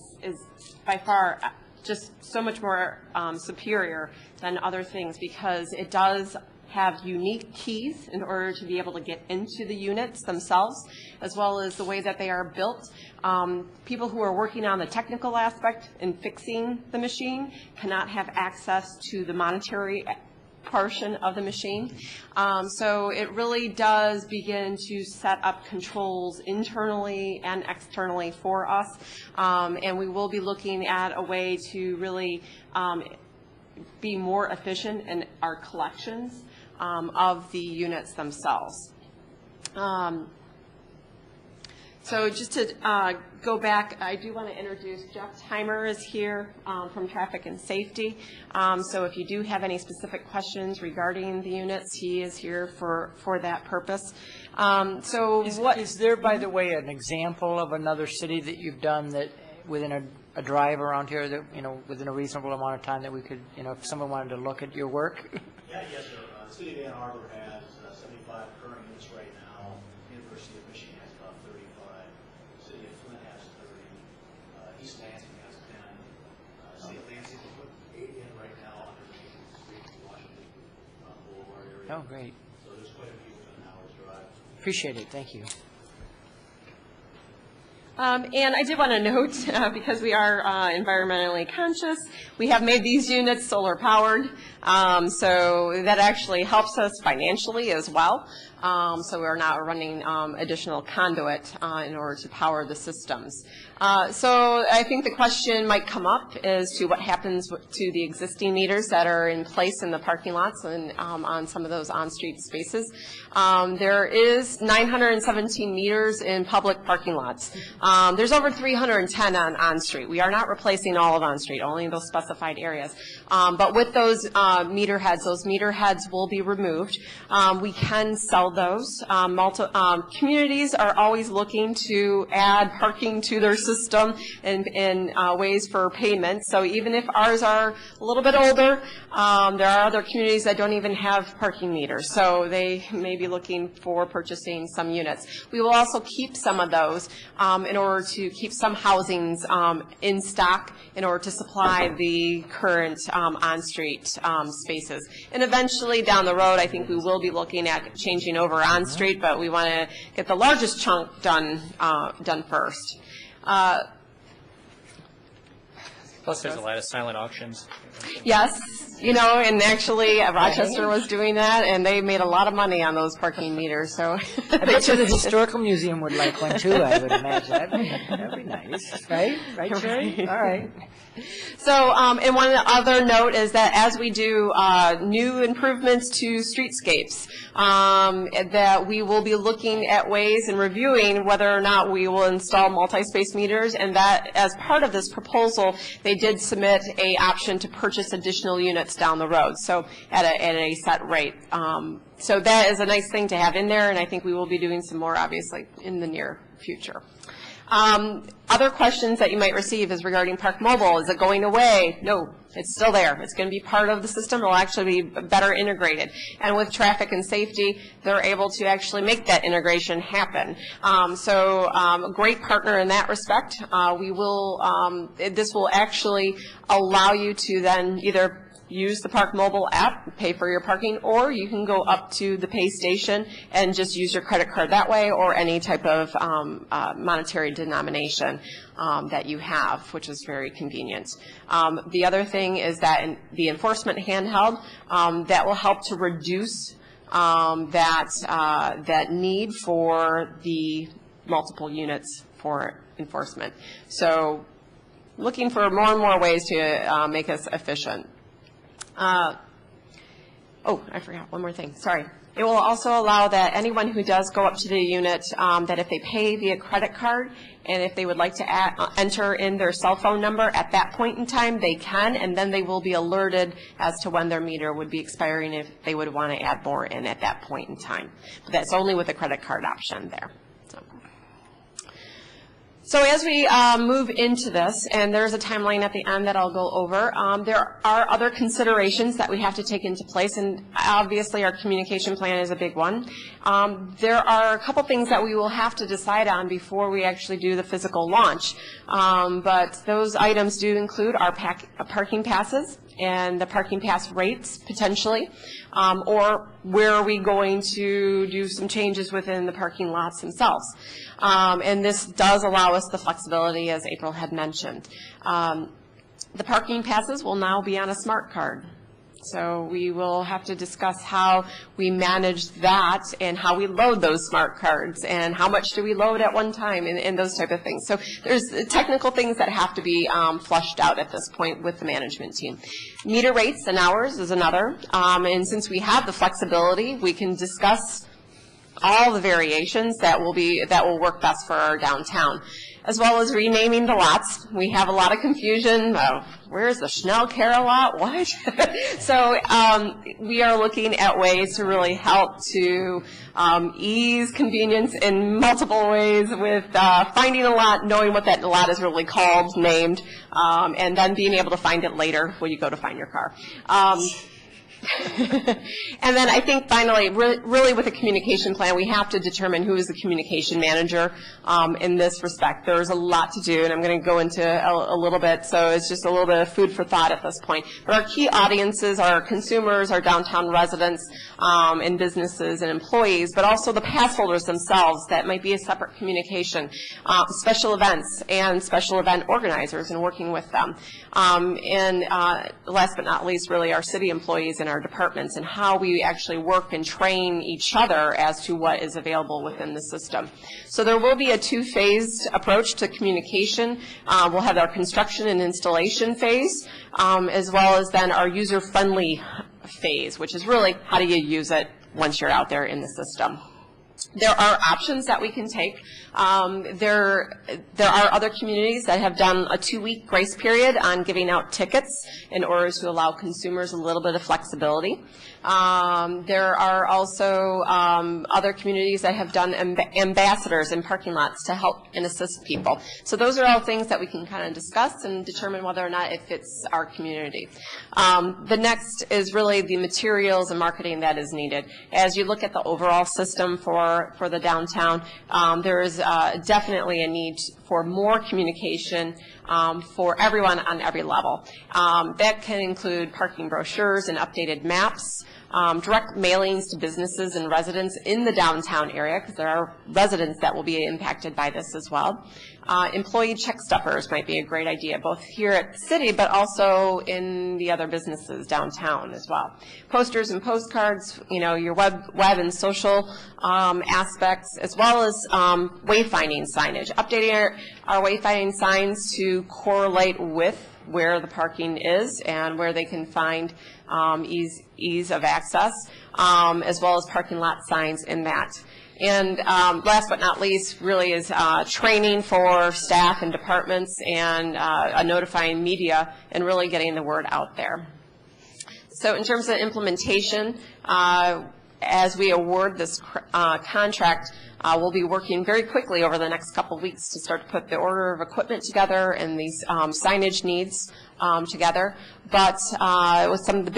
by far just so much more superior than other things, because it does have unique keys in order to be able to get into the units themselves, as well as the way that they are built. People who are working on the technical aspect in fixing the machine cannot have access to the monetary portion of the machine. So it really does begin to set up controls internally and externally for us. And we will be looking at a way to really be more efficient in our collections of the units themselves. So just to go back, I do want to introduce Jeff Timer is here from Traffic and Safety. So if you do have any specific questions regarding the units, he is here for that purpose. Is there, by the way, an example of another city that you've done that within a drive around here that, within a reasonable amount of time that we could, if someone wanted to look at your work? Yeah, yes, sir. The city of Ann Arbor has 75 current units right now. asking us, and St. Lacy to put 8 in right now underneath the street in Washington Boulevard area. Oh, great. So there's quite a few within an hour's drive. Appreciate it. Thank you. And I did want to note, because we are environmentally conscious, we have made these units solar powered, so that actually helps us financially as well. So we're not running additional conduit in order to power the systems. So I think the question might come up as to what happens to the existing meters that are in place in the parking lots and on some of those on-street spaces. There is 917 meters in public parking lots. There's over 310 on-street. We are not replacing all of on-street, only those specified areas. But with those meter heads will be removed. We can sell those. Communities are always looking to add parking to their system in ways for payment. So even if ours are a little bit older, there are other communities that don't even have parking meters. So they may be looking for purchasing some units. We will also keep some of those in order to keep some housings in stock in order to supply the current on-street spaces. And eventually down the road, I think we will be looking at changing over on-street, but we want to get the largest chunk done first. Plus, there's a lot of silent auctions. Yes, and actually Rochester was doing that, and they made a lot of money on those parking meters. So I bet you the Historical Museum would like one too, I would imagine. That'd be nice, right? Right, Sherry? All right. So, and one other note is that as we do new improvements to streetscapes, that we will be looking at ways and reviewing whether or not we will install multi-space meters, and that as part of this proposal, they did submit a option to purchase additional units down the road, so at a set rate. So that is a nice thing to have in there, and I think we will be doing some more, obviously, in the near future. Other questions that you might receive is regarding Park Mobile. Is it going away? No, it's still there. It's going to be part of the system. It will actually be better integrated. And with traffic and safety, they're able to actually make that integration happen. So a great partner in that respect. This will actually allow you to then either use the Park Mobile app, pay for your parking, or you can go up to the pay station and just use your credit card that way, or any type of monetary denomination that you have, which is very convenient. The other thing is that in the enforcement handheld, that will help to reduce that need for the multiple units for enforcement. So looking for more and more ways to make us efficient. I forgot one more thing. Sorry. It will also allow that anyone who does go up to the unit, that if they pay via credit card and if they would like to enter in their cell phone number at that point in time, they can, and then they will be alerted as to when their meter would be expiring if they would want to add more in at that point in time. But that's only with the credit card option there. So as we move into this, and there's a timeline at the end that I'll go over, there are other considerations that we have to take into place, and obviously our communication plan is a big one. There are a couple things that we will have to decide on before we actually do the physical launch, but those items do include our parking passes and the parking pass rates, potentially, or where are we going to do some changes within the parking lots themselves. And this does allow us the flexibility, as April had mentioned. The parking passes will now be on a smart card. So we will have to discuss how we manage that and how we load those smart cards and how much do we load at one time and those type of things. So there's technical things that have to be flushed out at this point with the management team. Meter rates and hours is another. And since we have the flexibility, we can discuss all the variations that will work best for our downtown, as well as renaming the lots. We have a lot of confusion. Where's the Schnell-Kara lot? What? So we are looking at ways to really help to ease convenience in multiple ways with finding a lot, knowing what that lot is really called, named, and then being able to find it later when you go to find your car. And then I think finally, really with a communication plan, we have to determine who is the communication manager in this respect. There's a lot to do, and I'm going to go into a little bit, so it's just a little bit of food for thought at this point. But our key audiences are consumers, our downtown residents, and businesses and employees, but also the pass holders themselves. That might be a separate communication, special events and special event organizers and working with them. And last but not least, really our city employees and our departments and how we actually work and train each other as to what is available within the system. So there will be a two-phased approach to communication. We'll have our construction and installation phase, as well as then our user-friendly phase, which is really how do you use it once you're out there in the system. There are options that we can take. There are other communities that have done a 2-week grace period on giving out tickets in order to allow consumers a little bit of flexibility. There are also other communities that have done ambassadors in parking lots to help and assist people. So those are all things that we can kind of discuss and determine whether or not it fits our community. The next is really the materials and marketing that is needed. As you look at the overall system for the downtown, there is definitely a need for more communication for everyone on every level. That can include parking brochures and updated maps, direct mailings to businesses and residents in the downtown area, because there are residents that will be impacted by this as well. Employee check stuffers might be a great idea, both here at the city, but also in the other businesses downtown as well. Posters and postcards, you know, your web and social aspects, as well as wayfinding signage. Updating our wayfinding signs to correlate with where the parking is and where they can find ease of access, as well as parking lot signs in that. And last but not least really is training for staff and departments and notifying media and really getting the word out there. So in terms of implementation, as we award this contract, we'll be working very quickly over the next couple of weeks to start to put the order of equipment together and these signage needs together. But with some of the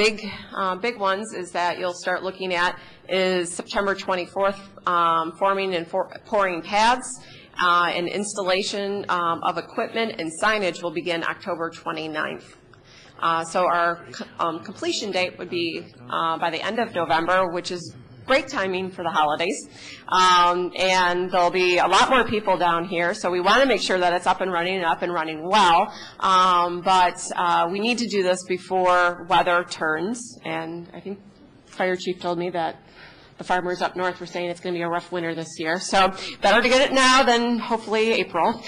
big ones is that you'll start looking at is September 24th, forming and pouring pads, and installation of equipment and signage will begin October 29th. So our completion date would be by the end of November, which is great timing for the holidays. And there'll be a lot more people down here, so we want to make sure that it's up and running well. But we need to do this before weather turns, and I think Fire Chief told me that the farmers up north were saying it's going to be a rough winter this year. So better to get it now than hopefully April.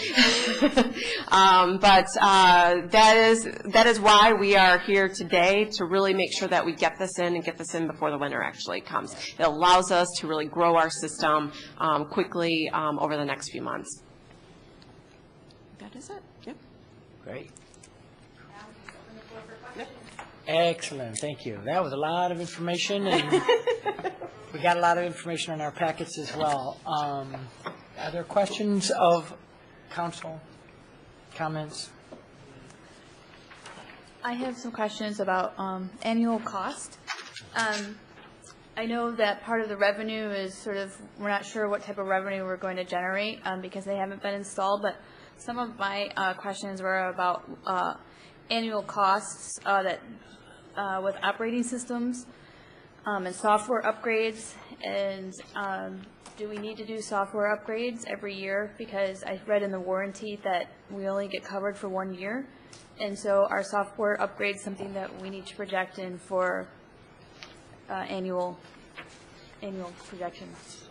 But that is why we are here today, to really make sure that we get this in and get this in before the winter actually comes. It allows us to really grow our system quickly over the next few months. That is it. Yep. Great. Excellent, thank you. That was a lot of information, and we got a lot of information in our packets as well. Are there questions of council, comments? I have some questions about annual cost. I know that part of the revenue is sort of, we're not sure what type of revenue we're going to generate because they haven't been installed, but some of my questions were about annual costs that with operating systems and software upgrades, and do we need to do software upgrades every year? Because I read in the warranty that we only get covered for 1 year, and so our software upgrades something that we need to project in for annual projections.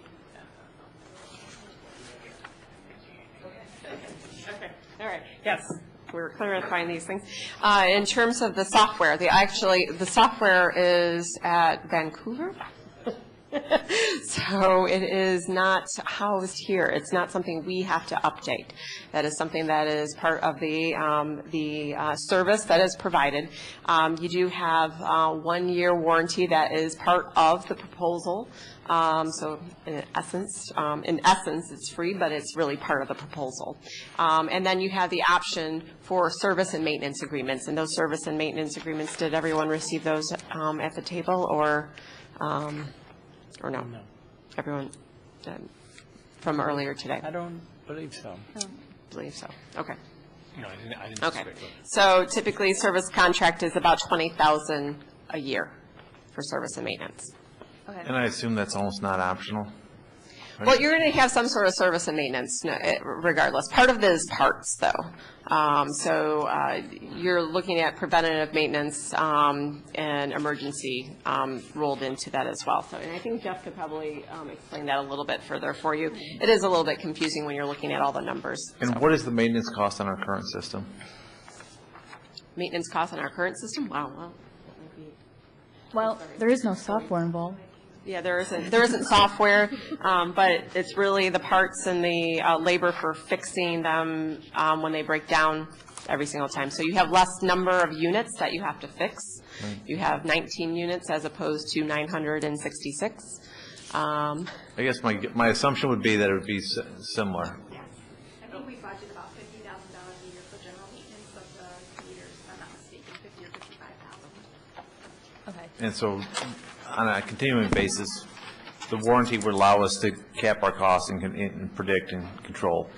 Okay. All right. Yes. We're clarifying these things. In terms of the software, the software is at Vancouver. So it is not housed here. It's not something we have to update. That is something that is part of the service that is provided. You do have 1-year warranty that is part of the proposal. So in essence, it's free, but it's really part of the proposal. And then you have the option for service and maintenance agreements. And those service and maintenance agreements, did everyone receive those at the table, or no? No. Everyone from earlier today? I don't believe so. Believe so. Okay. No, I didn't. Okay. So typically, service contract is about $20,000 a year for service and maintenance. Okay. And I assume that's almost not optional? Well, you're going to have some sort of service and maintenance regardless. Part of it is parts, though. So you're looking at preventative maintenance and emergency rolled into that as well. So, and I think Jeff could probably explain that a little bit further for you. It is a little bit confusing when you're looking at all the numbers. And what is the maintenance cost on our current system? Maintenance costs on our current system? Wow. Well, there is no software involved. Yeah, there isn't software, but it's really the parts and the labor for fixing them when they break down every single time. So you have less number of units that you have to fix. You have 19 units as opposed to 966. I guess my assumption would be that it would be similar. Yes. I think we budget about $50,000 a year for general maintenance of the meters, if I'm not mistaken, 50 or 55,000. Okay. And so on a continuing basis, the warranty would allow us to cap our costs and predict and control.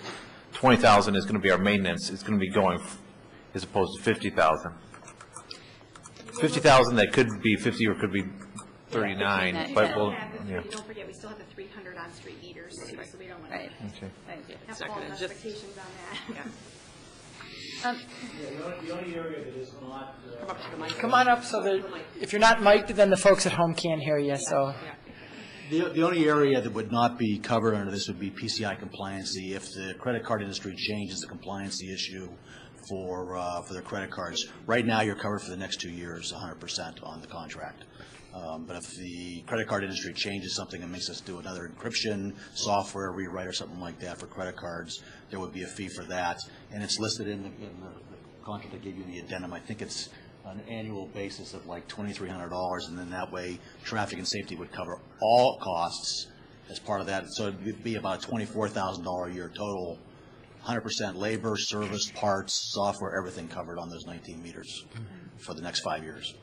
20,000 is going to be our maintenance. It's going to be going as opposed to 50,000. 50,000 that could be 50 or could be 39, but we'll, yeah. Don't forget, we still have the 300 on-street meters too, so we don't want Right. to Okay. have false expectations on that. The only area that is not. Come on up so that if you're not mic'd, then the folks at home can't hear you, so. The only area that would not be covered under this would be PCI compliancy. If the credit card industry changes the compliancy issue for their credit cards, right now you're covered for the next 2 years, 100% on the contract. But if the credit card industry changes something and makes us do another encryption, software rewrite or something like that for credit cards, there would be a fee for that. And it's listed in the contract I gave you in the addendum. I think it's on an annual basis of like $2,300, and then that way traffic and safety would cover all costs as part of that. So it would be about $24,000 a year total, 100% labor, service, parts, software, everything covered on those 19 meters for the next 5 years.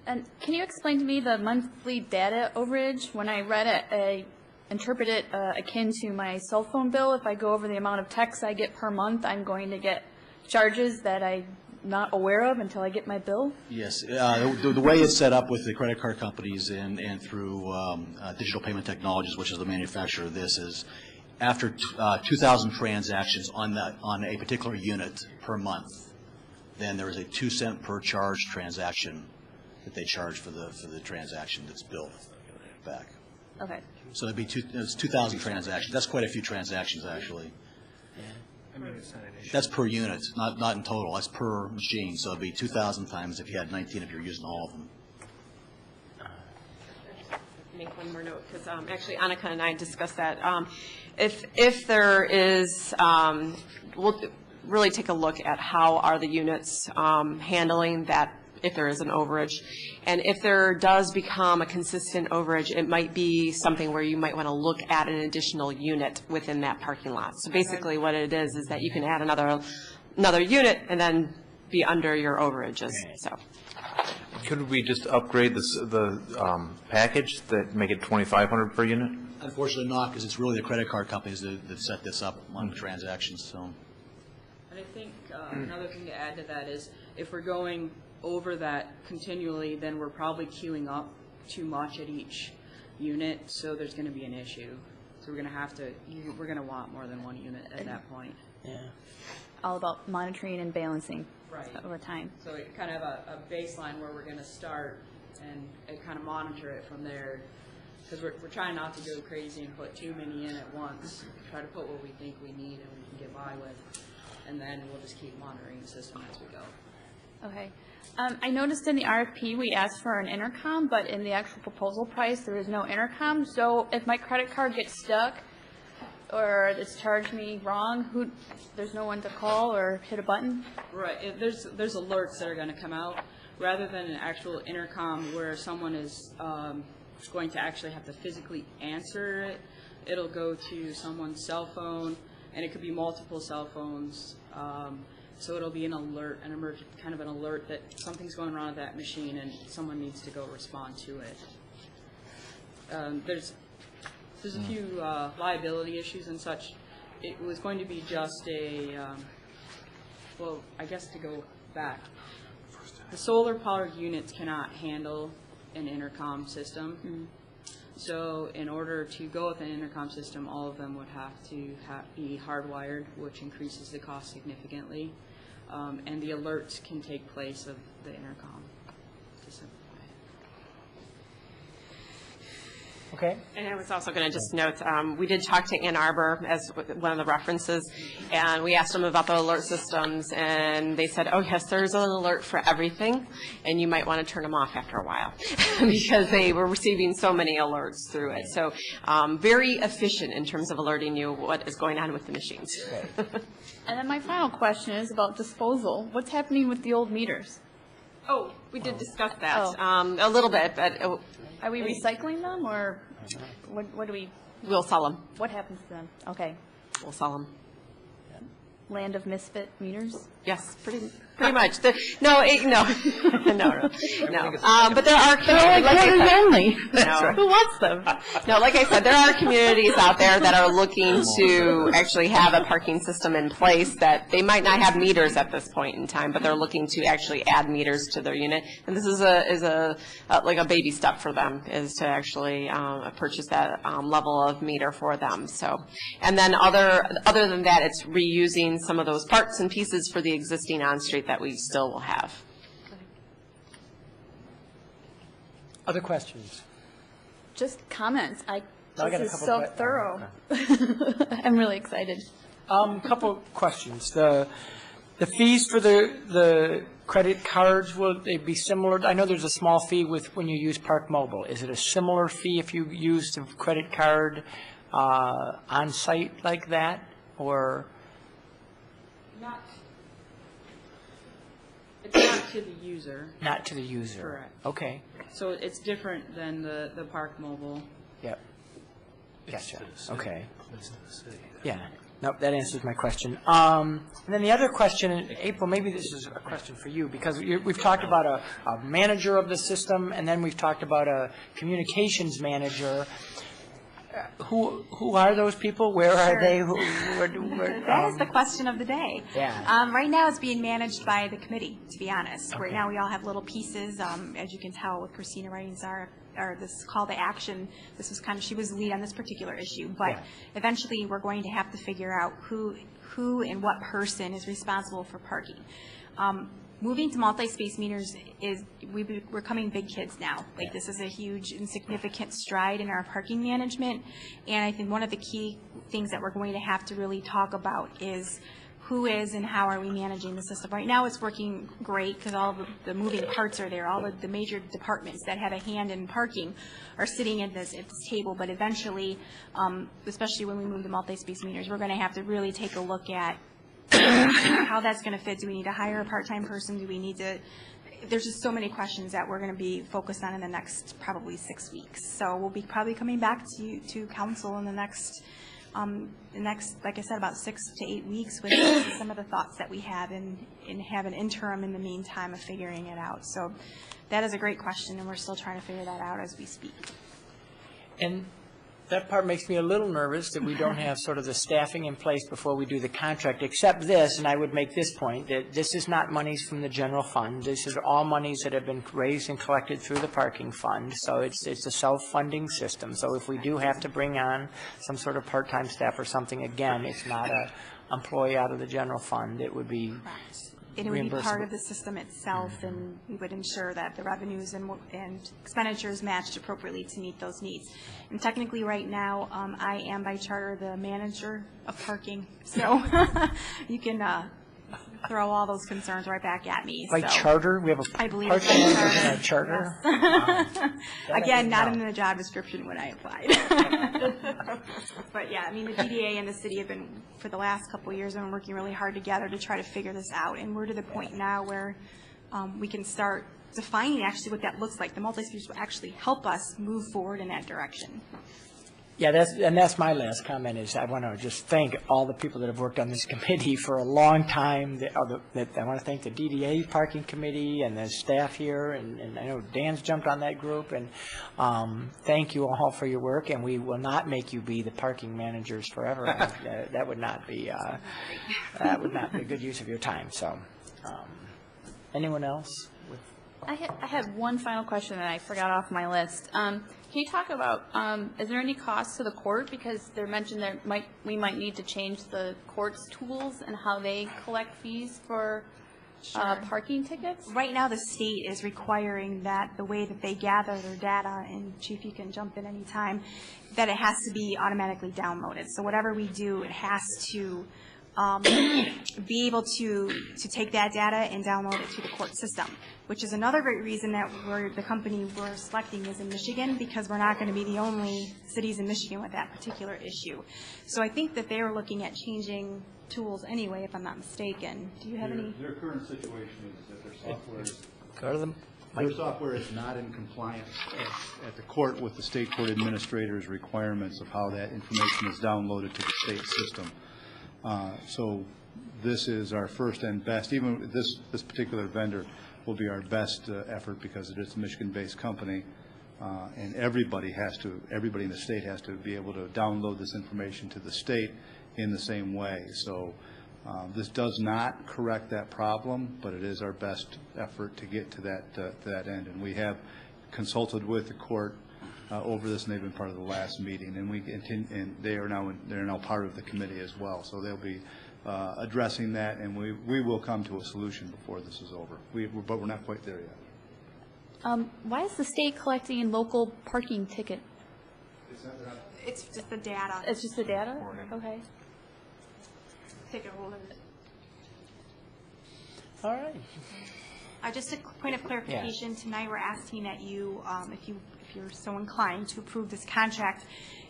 And can you explain to me the monthly data overage? When I read it, I interpret it akin to my cell phone bill. If I go over the amount of texts I get per month, I'm going to get charges that I'm not aware of until I get my bill? Yes. The way it's set up with the credit card companies and through Digital Payment Technologies, which is the manufacturer of this, is after 2,000 transactions on a particular unit per month, then there is a 2-cent per charge transaction that they charge for the transaction that's billed back. Okay. So it'd be 2,000 transactions. That's quite a few transactions, actually. That's per unit, not in total. That's per machine. So it'd be 2,000 times if you had 19 if you're using all of them. Make one more note, because actually Annika and I discussed that. If there is, we'll really take a look at how are the units handling that if there is an overage. And if there does become a consistent overage, it might be something where you might want to look at an additional unit within that parking lot. So basically what it is that you can add another unit and then be under your overages. So. Could we just upgrade the package that make it 2,500 per unit? Unfortunately not, because it's really the credit card companies that set this up on transactions. So. And I think another thing to add to that is if we're going over that continually, then we're probably queuing up too much at each unit, so there's going to be an issue. So we're going to want more than one unit at that point. Yeah. All about monitoring and balancing over time. So it kind of a baseline where we're going to start and kind of monitor it from there, because we're trying not to go crazy and put too many in at once. Try to put what we think we need and we can get by with, and then we'll just keep monitoring the system as we go. Okay. I noticed in the RFP, we asked for an intercom, but in the actual proposal price, there is no intercom. So if my credit card gets stuck or it's charged me wrong, there's no one to call or hit a button? Right, there's alerts that are going to come out, rather than an actual intercom where someone is going to actually have to physically answer it. It'll go to someone's cell phone, and it could be multiple cell phones. So it'll be an alert, kind of an alert that something's going wrong with that machine and someone needs to go respond to it. There's a few liability issues and such. It was going to be just well, I guess to go back, the solar-powered units cannot handle an intercom system. So in order to go with an intercom system, all of them would have to be hardwired, which increases the cost significantly. And the alerts can take place of the intercom, to simplify it. Okay. And I was also going to just note, we did talk to Ann Arbor as one of the references, and we asked them about the alert systems, and they said, oh, yes, there's an alert for everything, and you might want to turn them off after a while because they were receiving so many alerts through it. So very efficient in terms of alerting you what is going on with the machines. And then my final question is about disposal. What's happening with the old meters? Oh, we did discuss that a little bit, but are we recycling them, or what do we? We'll sell them. What happens to them? Okay. We'll sell them. Land of misfit meters? Yes, pretty much. No. But there are communities. only. No. Who wants them? No, like I said, there are communities out there that are looking to actually have a parking system in place that they might not have meters at this point in time, but they're looking to actually add meters to their unit. And this is like a baby step for them, is to actually purchase that level of meter for them. So, and then other than that, it's reusing some of those parts and pieces for the existing on-street that we still will have. Other questions? Just comments. I got a This is couple so thorough. I'm really excited. Couple questions. The fees for the credit cards, will they be similar? I know there's a small fee when you use Park Mobile. Is it a similar fee if you use the credit card on site like that, or? It's not to the user. Not to the user. Correct. Okay. So it's different than the Park Mobile. Yep. Gotcha. Okay. Yeah. Nope, that answers my question. And then the other question, April, maybe this is a question for you, because we've talked about a manager of the system, and then we've talked about a communications manager. Who are those people? Where are they? That is the question of the day. Yeah. Right now it's being managed by the committee, to be honest. Okay. Right now we all have little pieces. As you can tell with Christina writing this call to action, this was she was the lead on this particular issue. But eventually we're going to have to figure out who and what person is responsible for parking. Moving to multi-space meters we're coming big kids now. Like, this is a huge and significant stride in our parking management. And I think one of the key things that we're going to have to really talk about is who is and how are we managing the system. Right now it's working great because all the moving parts are there. All of the major departments that have a hand in parking are sitting at this table. But eventually, especially when we move to multi-space meters, we're going to have to really take a look at how that's going to fit. Do we need to hire a part-time person? Do we need to? There's just so many questions that we're going to be focused on in the next probably 6 weeks. So we'll be probably coming back to council in the next, like I said, about 6 to 8 weeks with some of the thoughts that we have and have an interim in the meantime of figuring it out. So that is a great question, and we're still trying to figure that out as we speak. And that part makes me a little nervous that we don't have sort of the staffing in place before we do the contract, except this, and I would make this point, that this is not monies from the general fund. This is all monies that have been raised and collected through the parking fund. So it's a self-funding system. So if we do have to bring on some sort of part-time staff or something, again, it's not an employee out of the general fund. It would be And it would be part of the system itself, and we would ensure that the revenues and expenditures matched appropriately to meet those needs. And technically, right now, I am by charter the manager of parking, so you can throw all those concerns right back at me. By so. charter, we have a I believe it's parking by manager in our charter. Yes. Again, not in know. the job description when I applied. But yeah, I mean, the DDA and the city have been, for the last couple of years, have been working really hard together to try to figure this out. And we're to the point now where we can start defining actually what that looks like. The multi-species will actually help us move forward in that direction. Yeah, that's my last comment is I want to just thank all the people that have worked on this committee for a long time. I want to thank the DDA Parking Committee and the staff here, and I know Dan's jumped on that group, and thank you all for your work, and we will not make you be the parking managers forever. That would not be a good use of your time. So, anyone else? I had one final question that I forgot off my list. Can you talk about, is there any cost to the court? Because they're mentioned we might need to change the court's tools and how they collect fees for parking tickets? Right now, the state is requiring that the way that they gather their data, and Chief, you can jump in anytime, that it has to be automatically downloaded. So whatever we do, it has to be able to take that data and download it to the court system, which is another great reason that the company we're selecting is in Michigan, because we're not going to be the only cities in Michigan with that particular issue. So I think that they are looking at changing tools anyway, if I'm not mistaken. Do you have any? Their current situation is that Their software is not in compliance at the court with the state court administrator's requirements of how that information is downloaded to the state system. So this is our first and best. Even this particular vendor will be our best effort because it is a Michigan-based company, and everybody in the state has to be able to download this information to the state in the same way. So this does not correct that problem, but it is our best effort to get to that end. And we have consulted with the court over this, and they've been part of the last meeting, and they are now part of the committee as well. So they'll be addressing that, and we will come to a solution before this is over. But we're not quite there yet. Why is the state collecting a local parking ticket? It's just the data. It's just the data? Okay. Take a hold of it. All right. Just a point of clarification. Yeah. Tonight we're asking that you, if you're so inclined, to approve this contract.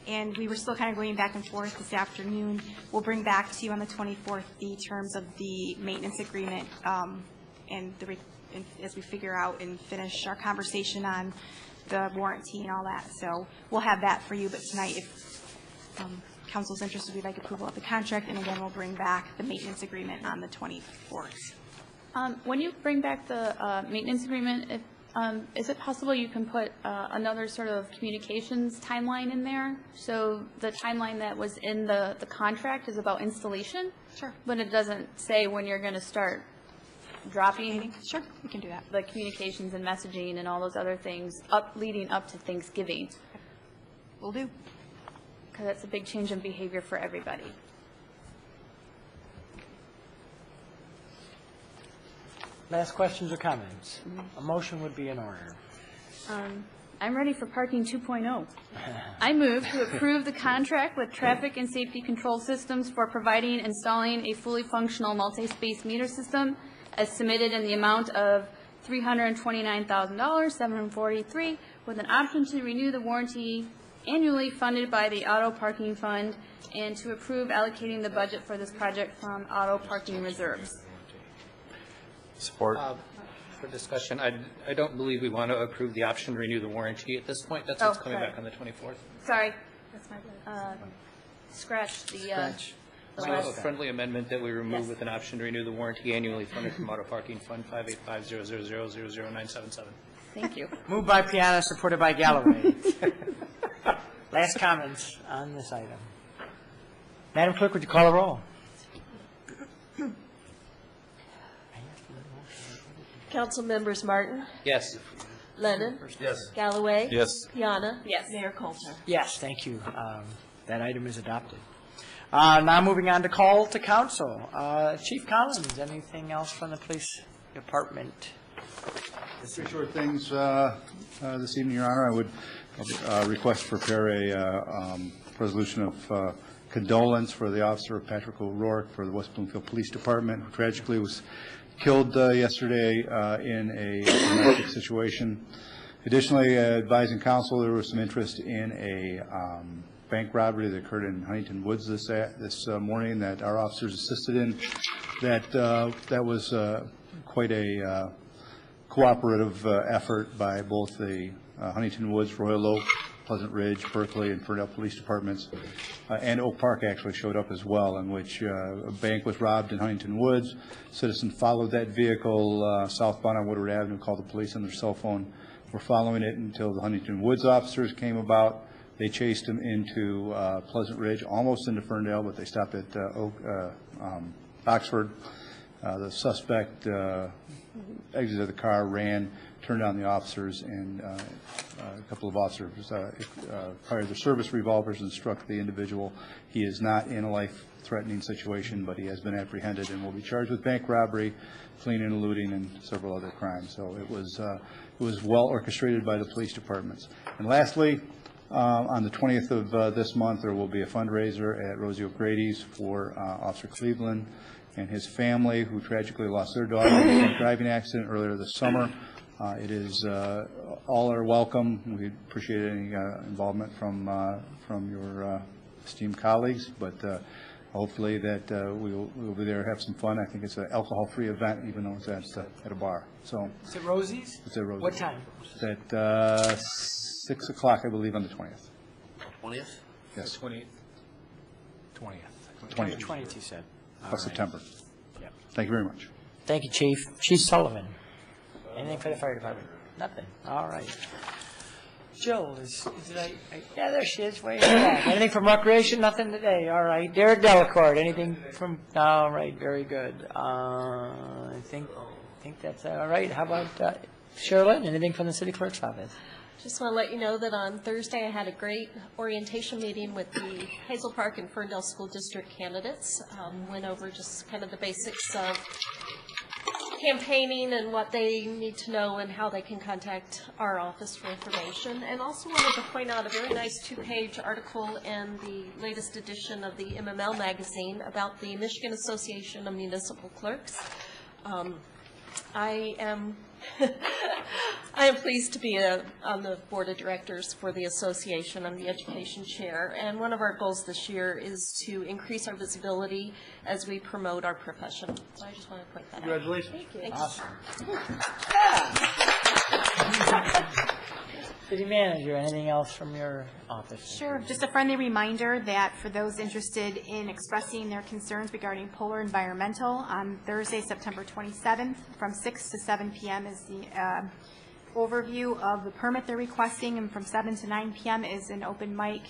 And we were still kind of going back and forth this afternoon. We'll bring back to you on the 24th the terms of the maintenance agreement and as we figure out and finish our conversation on the warranty and all that. So we'll have that for you. But tonight, if council's interested, we'd like approval of the contract. And again, we'll bring back the maintenance agreement on the 24th. When you bring back the maintenance agreement, is it possible you can put another sort of communications timeline in there? So the timeline that was in the contract is about installation? Sure. But it doesn't say when you're going to start dropping? Sure, we can do that. The communications and messaging and all those other things leading up to Thanksgiving. Will do. Because that's a big change in behavior for everybody. Last questions or comments? A motion would be in order. I'm ready for parking 2.0. I move to approve the contract with Traffic and Safety Control Systems for providing and installing a fully functional multi-space meter system as submitted in the amount of $329,743 with an option to renew the warranty annually funded by the Auto Parking Fund and to approve allocating the budget for this project from auto parking reserves. Support. For discussion, I don't believe we want to approve the option to renew the warranty at this point. That's what's coming back on the 24th. Sorry. That's my bad. Scratch the... So a friendly amendment that we remove with an option to renew the warranty annually funded from Auto Parking Fund 585-000-00977. Thank you. Moved by Piana, supported by Galloway. Last comments on this item. Madam Clerk, would you call the roll? Council members Martin, Yes. Lennon, Yes. Galloway, Yes. Piana, Yes. Mayor Coulter. Yes, thank you. That item is adopted. Now moving on to call to council. Chief Collins, anything else from the police department? Three short things this evening, Your Honor. I would request to prepare a resolution of condolence for the officer Patrick O'Rourke for the West Bloomfield Police Department, who tragically was killed yesterday in a domestic situation. Additionally, advising council, there was some interest in a bank robbery that occurred in Huntington Woods this morning that our officers assisted in. That was quite a cooperative effort by both the Huntington Woods, Royal Oak, Pleasant Ridge, Berkeley, and Ferndale Police Departments, and Oak Park actually showed up as well, in which a bank was robbed in Huntington Woods. Citizen followed that vehicle southbound on Woodward Avenue, called the police on their cell phone. We're following it until the Huntington Woods officers came about. They chased him into Pleasant Ridge, almost into Ferndale, but they stopped at Oxford. The suspect exited the car, ran, turned on the officers, and a couple of officers fired their service revolvers and struck the individual. He is not in a life-threatening situation, but he has been apprehended and will be charged with bank robbery, fleeing and eluding, and several other crimes. So it was well orchestrated by the police departments. And lastly, on the 20th of this month, there will be a fundraiser at Rosie O'Grady's for Officer Cleveland and his family, who tragically lost their daughter in a driving accident earlier this summer. It is all are welcome. We appreciate any involvement from your esteemed colleagues, but hopefully that we'll be there, have some fun. I think it's an alcohol-free event, even though it's at a bar. So Is it Rosie's? it's at Rosie's. What time? It's at 6 o'clock, I believe, on the 20th. 20th? Yes. 20th. 20th. 20th, you said. Of September. Yep. Thank you very much. Thank you, Chief. Chief Sullivan. Anything for the fire department? Nothing. All right. Jill, yeah, there she is, way in the back. Anything from Recreation? Nothing today. All right. Derek Delacorte, anything from, all right, very good. I think that's all right. How about Sherilyn? Anything from the city clerk's office? Just want to let you know that on Thursday I had a great orientation meeting with the Hazel Park and Ferndale School District candidates. Went over just kind of the basics of campaigning and what they need to know and how they can contact our office for information. And also wanted to point out a very nice 2-page article in the latest edition of the MML magazine about the Michigan Association of Municipal Clerks. I am pleased to be on the board of directors for the association. I'm the education chair, and one of our goals this year is to increase our visibility as we promote our profession. So I just want to point that out. Congratulations. Thank you. Awesome. City manager, anything else from your office? Sure. Just a friendly reminder that for those interested in expressing their concerns regarding Polar Environmental, on Thursday, September 27th, from 6 to 7 p.m. is the overview of the permit they're requesting, and from 7 to 9 p.m. is an open mic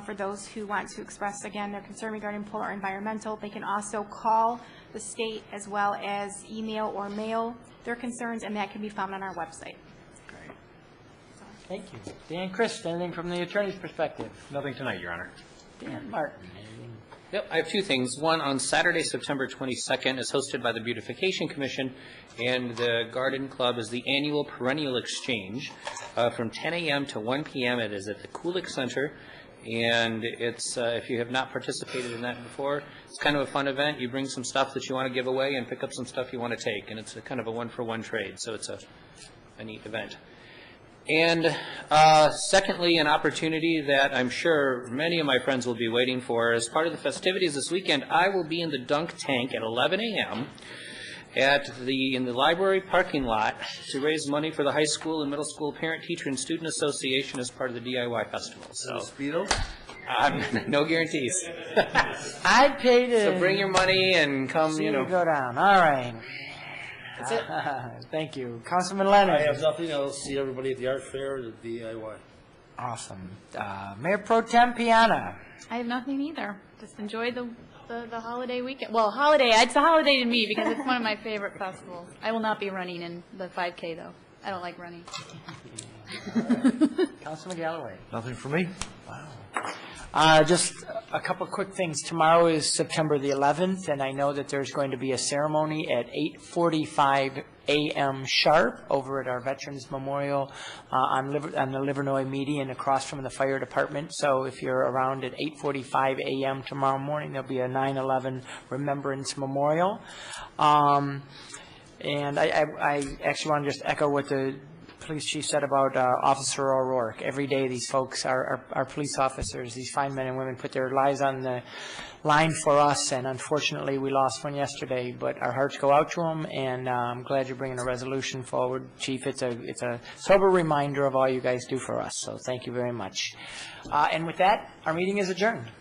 for those who want to express, again, their concern regarding Polar Environmental. They can also call the state as well as email or mail their concerns, and that can be found on our website. Thank you. Dan Christ, anything from the attorney's perspective? Nothing tonight, Your Honor. Dan Martin, anything? Yep, I have two things. One, on Saturday, September 22nd, is hosted by the Beautification Commission, and the Garden Club is the annual perennial exchange from 10 a.m. to 1 p.m. It is at the Kulik Center, and it's if you have not participated in that before, it's kind of a fun event. You bring some stuff that you want to give away and pick up some stuff you want to take, and it's a kind of a one-for-one trade, so it's a neat event. And secondly, an opportunity that I'm sure many of my friends will be waiting for. As part of the festivities this weekend, I will be in the dunk tank at 11 a.m. in the library parking lot to raise money for the high school and middle school parent, teacher, and student association as part of the DIY festival. So, Speedo? No guarantees. I'd pay to. So bring your money and come, See you go down. All right. That's it. Thank you. Councilman Leonard. I have nothing else. See everybody at the art fair or the DIY. Awesome. Mayor Pro Tem Piana. I have nothing either. Just enjoy the holiday weekend. Well, it's a holiday to me because it's one of my favorite festivals. I will not be running in the 5K, though. I don't like running. Councilman Galloway. Nothing for me. Wow. Just A couple quick things. Tomorrow is September the 11th, and I know that there's going to be a ceremony at 8:45 a.m. sharp over at our Veterans Memorial on the Livernois median across from the fire department. So if you're around at 8:45 a.m. tomorrow morning, there'll be a 9/11 Remembrance Memorial. And I actually want to just echo what the police chief said about Officer O'Rourke. Every day these folks, our police officers, these fine men and women, put their lives on the line for us, and unfortunately we lost one yesterday, but our hearts go out to them, and I'm glad you're bringing a resolution forward, Chief. It's a sober reminder of all you guys do for us, so thank you very much. And with that, our meeting is adjourned.